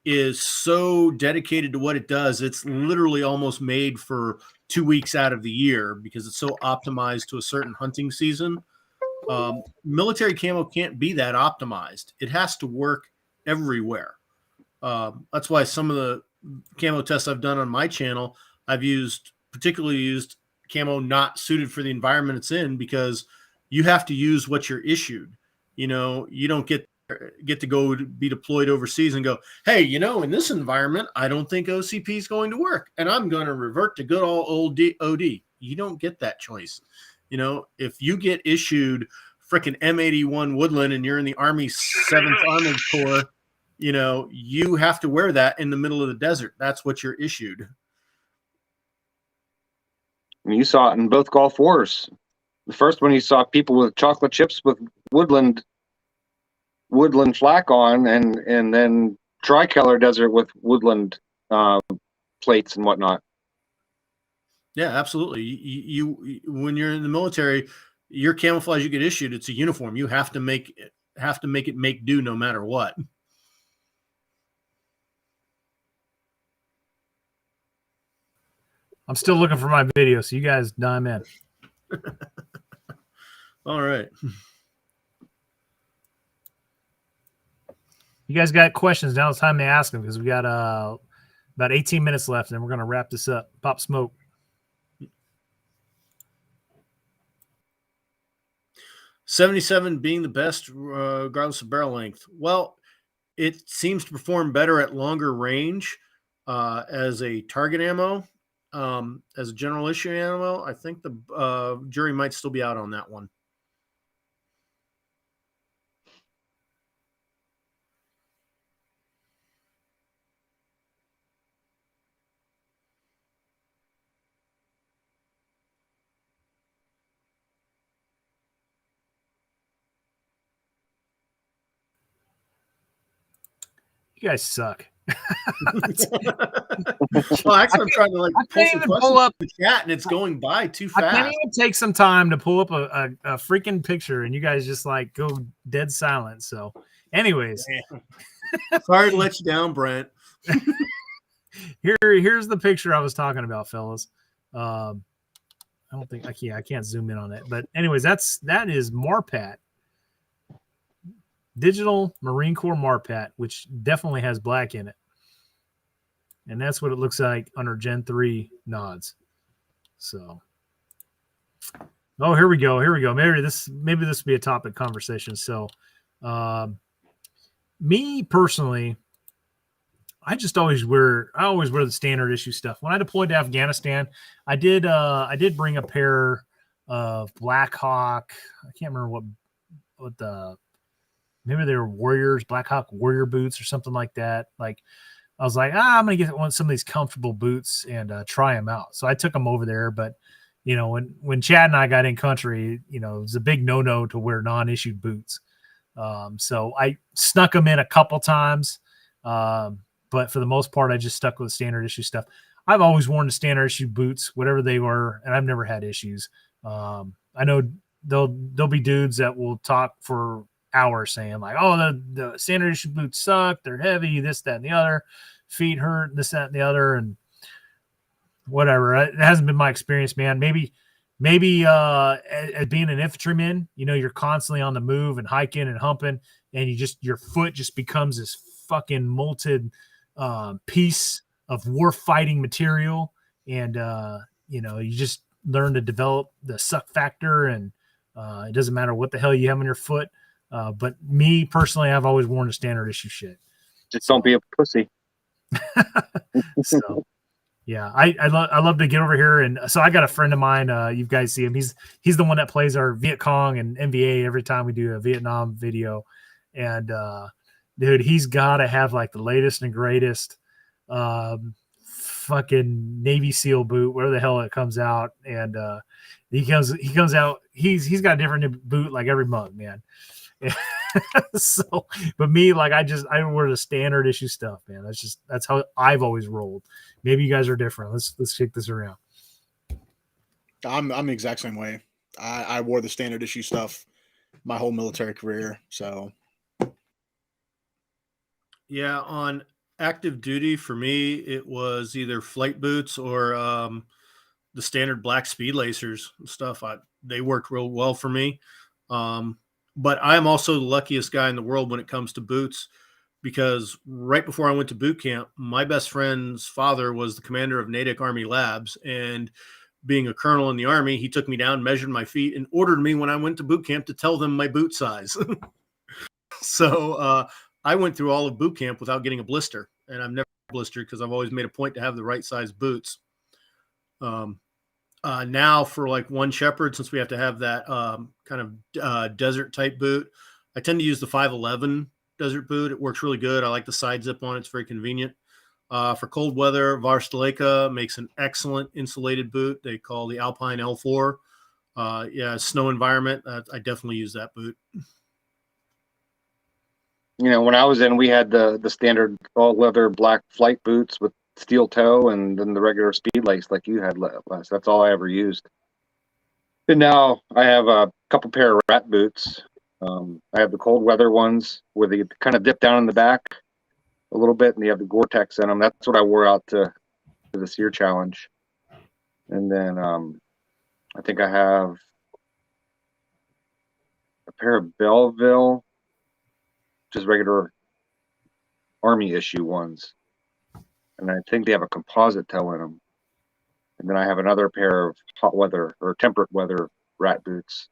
Speaker 2: is so dedicated to what it does. It's literally almost made for 2 weeks out of the year because it's so optimized to a certain hunting season. Military camo can't be that optimized. It has to work everywhere. That's why some of the camo tests I've done on my channel, I've particularly used camo not suited for the environment it's in, because you have to use what you're issued. You don't get to go be deployed overseas and go, hey, in this environment, I don't think OCP is going to work, and I'm going to revert to good old OD. You don't get that choice. If you get issued frickin' M81 Woodland and you're in the Army 7th Armored Corps, you have to wear that in the middle of the desert. That's what you're issued.
Speaker 4: You saw it in both Gulf Wars. The first one, you saw people with chocolate chips with woodland flak on, and then tricolor desert with woodland plates and whatnot.
Speaker 2: Yeah, absolutely. You when you're in the military, your camouflage you get issued, it's a uniform. You have to make it make do no matter what.
Speaker 1: I'm still looking for my video, so you guys dime in.
Speaker 2: All right.
Speaker 1: You guys got questions? Now it's time to ask them, because we got about 18 minutes left, and we're going to wrap this up. Pop smoke.
Speaker 2: .77 being the best regardless of barrel length. Well, it seems to perform better at longer range as a target ammo. As a general issue ammo, I think the jury might still be out on that one.
Speaker 1: You guys suck.
Speaker 2: Well, actually, I'm trying to pull some questions up the chat, and it's going by too fast.
Speaker 1: I can't even take some time to pull up a freaking picture, and you guys just go dead silent. So, anyways,
Speaker 2: sorry to let you down, Brent.
Speaker 1: Here's the picture I was talking about, fellas. I don't think I can't zoom in on it, but anyways, that is Marpat. Digital Marine Corps Marpat, which definitely has black in it. And that's what it looks like under Gen 3 nods. So, here we go. Maybe this will be a topic conversation. So, me personally, I always wear the standard issue stuff. When I deployed to Afghanistan, I did bring a pair of Black Hawk. I can't remember what maybe they were Warriors, Black Hawk Warrior boots or something like that. I was like, I'm going to get some of these comfortable boots and try them out. So I took them over there. But, when Chad and I got in country, it was a big no-no to wear non-issued boots. So I snuck them in a couple times. But for the most part, I just stuck with standard issue stuff. I've always worn the standard issue boots, whatever they were, and I've never had issues. I know there'll be dudes that will talk for hours saying the standard issue boots suck, they're heavy, this, that, and the other, feet hurt, this, that, and the other, and whatever. It hasn't been my experience, man. Maybe maybe as being an infantryman, you're constantly on the move and hiking and humping, and your foot just becomes this fucking molten piece of war fighting material, and you just learn to develop the suck factor, and it doesn't matter what the hell you have on your foot. But me personally, I've always worn the standard issue shit.
Speaker 4: Just don't be a pussy.
Speaker 1: So yeah, I love to get over here, and so I got a friend of mine. You guys see him. He's the one that plays our Viet Cong and NVA every time we do a Vietnam video, and dude, he's got to have like the latest and greatest fucking Navy SEAL boot, where the hell it comes out, and he comes out. He's got a different boot like every month, man. So, but me, like I wear the standard issue stuff, man. That's how I've always rolled. Maybe you guys are different. Let's kick this around.
Speaker 3: I'm the exact same way. I wore the standard issue stuff my whole military career. So
Speaker 2: Yeah, on active duty for me, it was either flight boots or the standard black speed lacers and stuff. They worked real well for me. But I'm also the luckiest guy in the world when it comes to boots, because right before I went to boot camp, my best friend's father was the commander of Natick Army Labs. And being a colonel in the Army, he took me down, measured my feet, and ordered me when I went to boot camp to tell them my boot size. So I went through all of boot camp without getting a blister. And I've never blistered because I've always made a point to have the right size boots. Now for like one shepherd, since we have to have that kind of desert type boot, I tend to use the 511 desert boot. It works really good. I like the side zip on it. It's very convenient. For cold weather, Varstaleka makes an excellent insulated boot. They call the Alpine L4. Snow environment, I definitely use that boot.
Speaker 4: When I was in, we had the standard all leather black flight boots with steel toe, and then the regular speed lace like you had last. That's all I ever used. And now I have a couple pair of rat boots. I have the cold weather ones where they kind of dip down in the back a little bit, and you have the Gore-Tex in them. That's what I wore out to the SEER challenge. And then I think I have a pair of Belleville, just regular Army issue ones. And I think they have a composite toe in them. And then I have another pair of hot weather or temperate weather rat boots.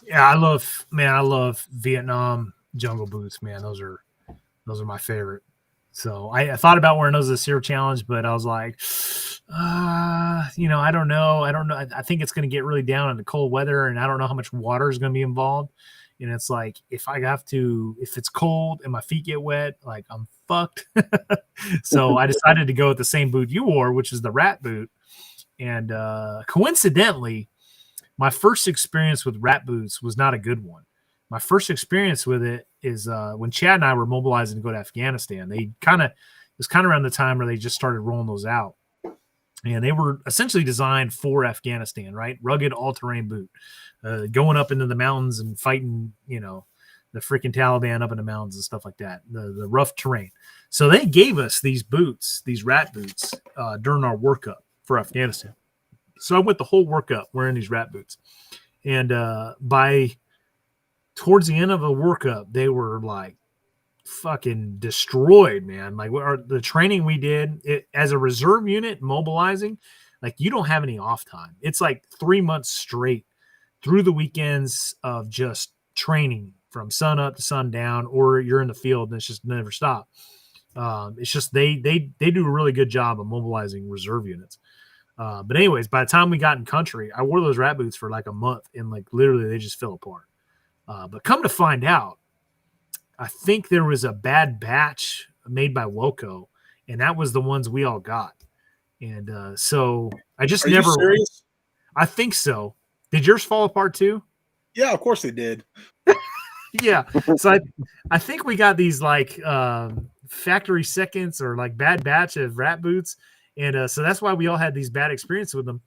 Speaker 1: Yeah, I love Vietnam jungle boots, man. Those are my favorite. So I thought about wearing those as a SEER challenge, but I was like, I don't know. I think it's going to get really down in the cold weather, and I don't know how much water is going to be involved. And it's like, if it's cold and my feet get wet, like I'm fucked. So I decided to go with the same boot you wore, which is the rat boot. And coincidentally, my first experience with rat boots was not a good one. My first experience with it is when Chad and I were mobilizing to go to Afghanistan. It was kind of around the time where they just started rolling those out. And they were essentially designed for Afghanistan, right? Rugged all-terrain boot, going up into the mountains and fighting, the freaking Taliban up in the mountains and stuff like that, the rough terrain. So they gave us these boots, these rat boots, during our workup for Afghanistan. So I went the whole workup wearing these rat boots. And by towards the end of the workup, they were like fucking destroyed, man. Like the training we did as a reserve unit mobilizing, like you don't have any off time. It's like 3 months straight through the weekends of just training from sun up to sundown, or you're in the field and it's just never stop. It's just they do a really good job of mobilizing reserve units. But anyways, by the time we got in country, I wore those rat boots for like a month, and like literally they just fell apart. But come to find out, I think there was a bad batch made by Woco, and that was the ones we all got. And so I just
Speaker 3: Are
Speaker 1: never.
Speaker 3: you serious?
Speaker 1: I think so. Did yours fall apart too?
Speaker 3: Yeah, of course they did.
Speaker 1: Yeah. So I think we got these like factory seconds or like bad batch of rat boots. And so that's why we all had these bad experiences with them.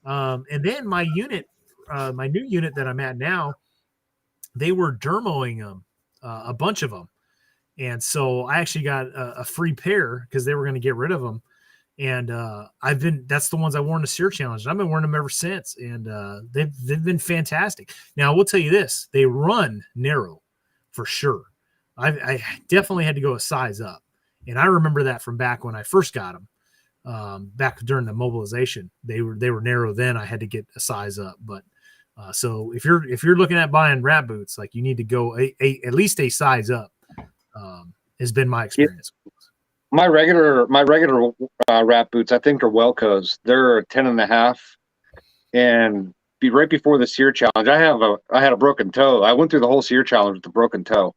Speaker 1: And then my unit, my new unit that I'm at now, they were dermoing them, a bunch of them. And so I actually got a free pair because they were going to get rid of them. And that's the ones I wore in the SEER Challenge. I've been wearing them ever since, and they've been fantastic. Now I will tell you this: they run narrow for sure. I definitely had to go a size up, and I remember that from back when I first got them, back during the mobilization. They were narrow then. I had to get a size up, but so if you're looking at buying rat boots, like you need to go at least a size up. Has been my experience.
Speaker 4: My regular rat boots, I think, are Welcos. They're 10.5, and right before the SEER Challenge, I had a broken toe. I went through the whole SEER Challenge with a broken toe,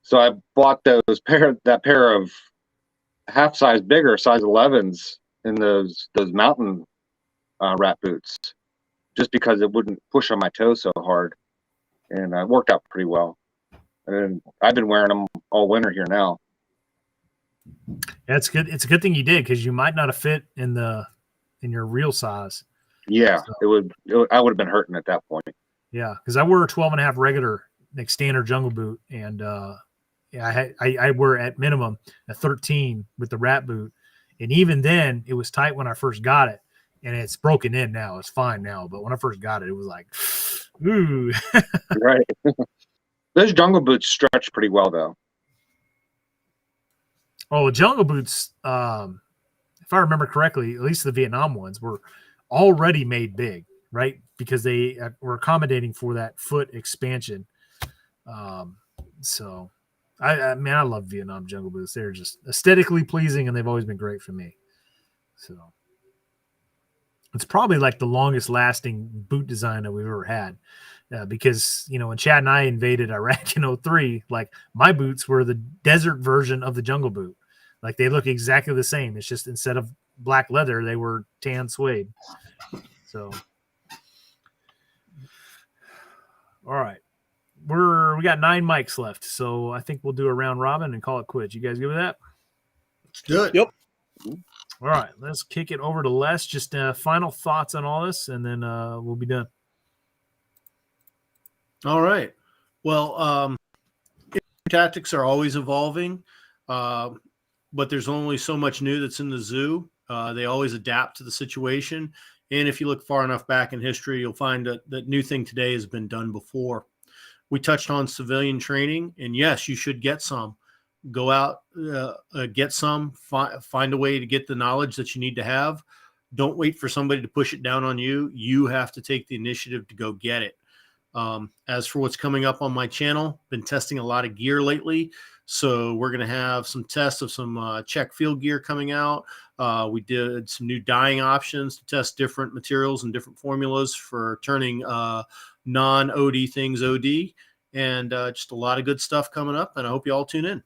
Speaker 4: so I bought that pair of half size bigger, size 11s, in those mountain rat boots, just because it wouldn't push on my toe so hard, and it worked out pretty well. And I've been wearing them all winter here now.
Speaker 1: That's good. It's a good thing you did, because you might not have fit in your real size.
Speaker 4: Yeah, so, I would have been hurting at that point.
Speaker 1: Yeah, because I wear a 12.5 regular, like standard jungle boot, and I wear at minimum a 13 with the rat boot, and even then it was tight when I first got it, and it's broken in now. It's fine now, but when I first got it, it was like, ooh.
Speaker 4: Right. Those jungle boots stretch pretty well, though.
Speaker 1: Oh, jungle boots, if I remember correctly, at least the Vietnam ones were already made big, right? Because they were accommodating for that foot expansion. So, I love Vietnam jungle boots. They're just aesthetically pleasing, and they've always been great for me. So, it's probably like the longest lasting boot design that we've ever had. Because, when Chad and I invaded Iraq in 03, like my boots were the desert version of the jungle boot. Like they look exactly the same. It's just instead of black leather, they were tan suede. So, all right. We got 9 mics left. So I think we'll do a round robin and call it quits. You guys good with that?
Speaker 2: Let's do it.
Speaker 3: Yep.
Speaker 1: All right. Let's kick it over to Les. Just final thoughts on all this, and then we'll be done.
Speaker 2: All right. Well, tactics are always evolving, but there's only so much new that's in the zoo. They always adapt to the situation. And if you look far enough back in history, you'll find that new thing today has been done before. We touched on civilian training, and yes, you should get some. Go out, get some, find a way to get the knowledge that you need to have. Don't wait for somebody to push it down on you. You have to take the initiative to go get it. As for what's coming up on my channel, been testing a lot of gear lately. So we're going to have some tests of some check field gear coming out. We did some new dyeing options to test different materials and different formulas for turning non-OD things OD. And just a lot of good stuff coming up. And I hope you all tune in.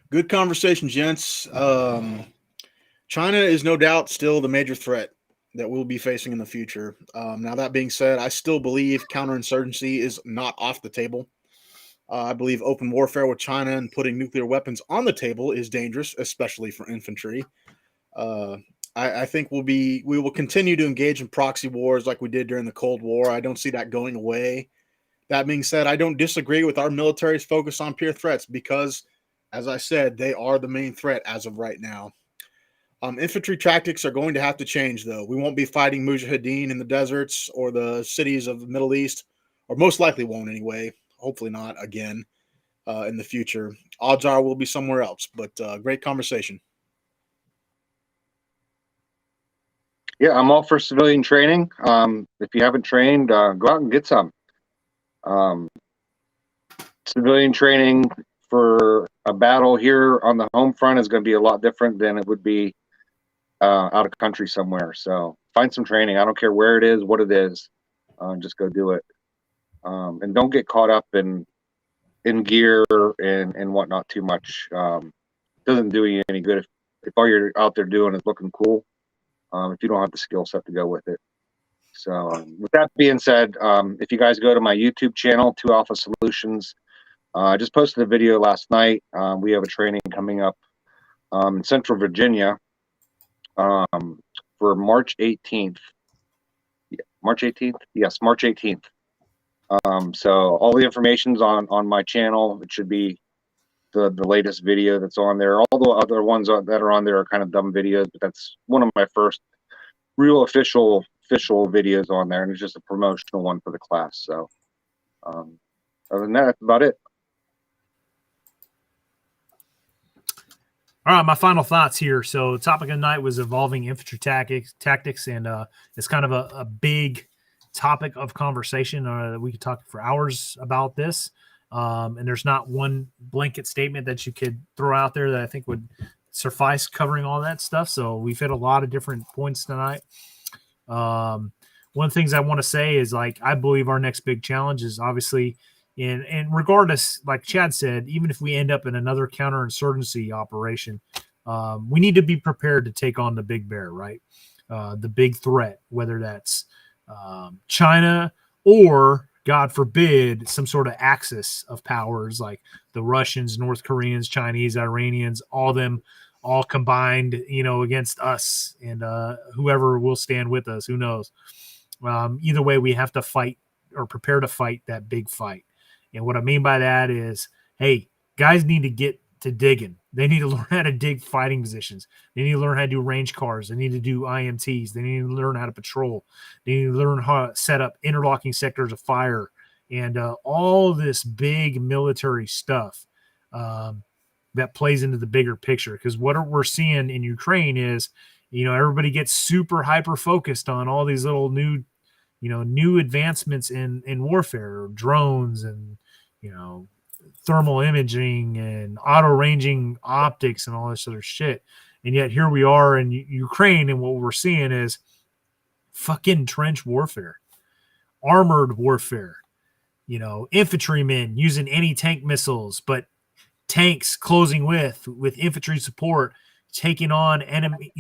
Speaker 3: Good conversation, gents. China is no doubt still the major threat that we'll be facing in the future. Now, that being said, I still believe counterinsurgency is not off the table. I believe open warfare with China and putting nuclear weapons on the table is dangerous, especially for infantry. I think we will continue to engage in proxy wars like we did during the Cold War. I don't see that going away. That being said, I don't disagree with our military's focus on peer threats because, as I said, they are the main threat as of right now. Infantry tactics are going to have to change, though. We won't be fighting Mujahideen in the deserts or the cities of the Middle East, or most likely won't anyway. Hopefully not again in the future. Odds are we'll be somewhere else, but great conversation.
Speaker 4: Yeah, I'm all for civilian training. If you haven't trained, go out and get some. Civilian training for a battle here on the home front is going to be a lot different than it would be out of country somewhere. So find some training. I don't care where it is, what it is. Just go do it. And don't get caught up in gear and whatnot too much. Doesn't do you any good if all you're out there doing is looking cool. If you don't have the skill set to go with it. So with that being said, if you guys go to my YouTube channel, 2 Alpha Solutions, I just posted a video last night. We have a training coming up in Central Virginia for March 18th. March 18th? Yes, March 18th. So all the information's on my channel. It should be the latest video that's on there. All the other ones that are on there are kind of dumb videos, but that's one of my first real official videos on there, and it's just a promotional one for the class. So other than that, that's about it.
Speaker 1: All right, my final thoughts here. So, the topic of the night was evolving infantry tactics, and it's kind of a big topic of conversation. We could talk for hours about this, and there's not one blanket statement that you could throw out there that I think would suffice covering all that stuff. So, we've hit a lot of different points tonight. One of the things I want to say is, like, I believe our next big challenge is obviously – and regardless, like Chad said, even if we end up in another counterinsurgency operation, we need to be prepared to take on the big bear, right? The big threat, whether that's China or, God forbid, some sort of axis of powers like the Russians, North Koreans, Chinese, Iranians, all combined, against us and whoever will stand with us, who knows? Either way, we have to fight or prepare to fight that big fight. And what I mean by that is, hey, guys need to get to digging. They need to learn how to dig fighting positions. They need to learn how to do range cars. They need to do IMTs. They need to learn how to patrol. They need to learn how to set up interlocking sectors of fire and all this big military stuff that plays into the bigger picture. Because what we're seeing in Ukraine is, everybody gets super hyper focused on all these little new advancements in warfare, drones and, thermal imaging and auto ranging optics and all this other shit. And yet here we are in Ukraine, and what we're seeing is fucking trench warfare, armored warfare, infantrymen using anti-tank missiles, but tanks closing with infantry support, taking on enemy,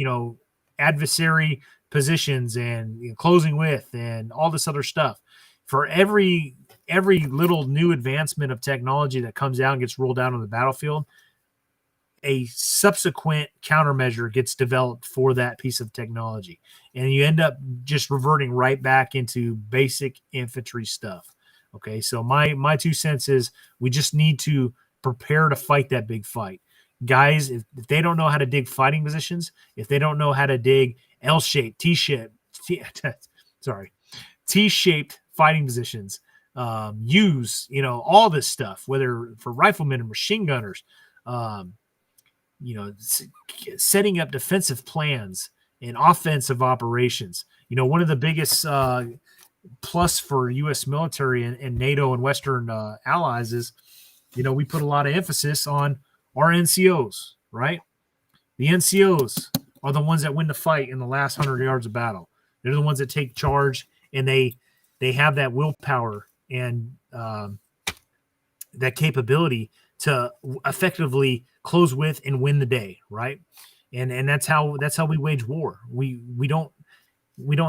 Speaker 1: adversary positions and closing with and all this other stuff. For every little new advancement of technology that comes out and gets rolled out on the battlefield, a subsequent countermeasure gets developed for that piece of technology. And you end up just reverting right back into basic infantry stuff. Okay, so my 2 cents is we just need to prepare to fight that big fight. Guys, if they don't know how to dig fighting positions, if they don't know how to dig L-shaped, T-shaped fighting positions, use, all this stuff, whether for riflemen and machine gunners, setting up defensive plans and offensive operations. One of the biggest plus for U.S. military and NATO and Western allies is, we put a lot of emphasis on our NCOs, right? The NCOs are the ones that win the fight in the last 100 yards of battle. They're the ones that take charge, and they have that willpower and that capability to effectively close with and win the day, right? And that's how we wage war. We don't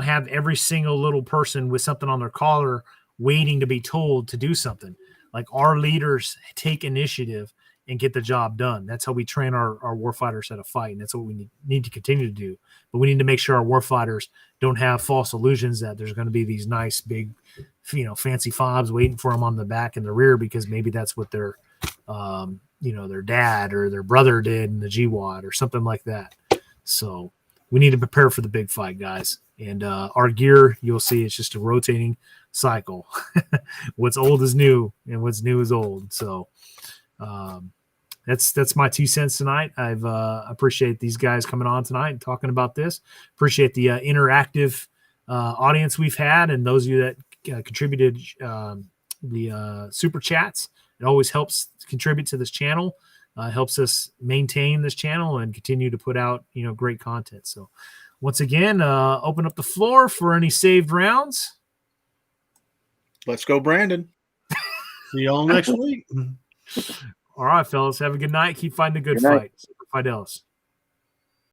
Speaker 1: have every single little person with something on their collar waiting to be told to do something. Like, our leaders take initiative and get the job done. That's how we train our warfighters how to fight, and that's what we need to continue to do. But we need to make sure our warfighters don't have false illusions that there's going to be these nice, big, fancy fobs waiting for them on the back and the rear, because maybe that's what their dad or their brother did in the GWAT or something like that. So we need to prepare for the big fight, guys. And our gear, you'll see, it's just a rotating cycle. What's old is new, and what's new is old. So that's my 2 cents tonight. I've appreciate these guys coming on tonight and talking about this. Appreciate the interactive audience we've had, and those of you that contributed the super chats. It always helps contribute to this channel, helps us maintain this channel and continue to put out great content. So once again, open up the floor for any saved rounds.
Speaker 3: Let's go, Brandon.
Speaker 2: See y'all next week.
Speaker 1: All right, fellas. Have a good night. Keep fighting the good fight. Super Fidelis.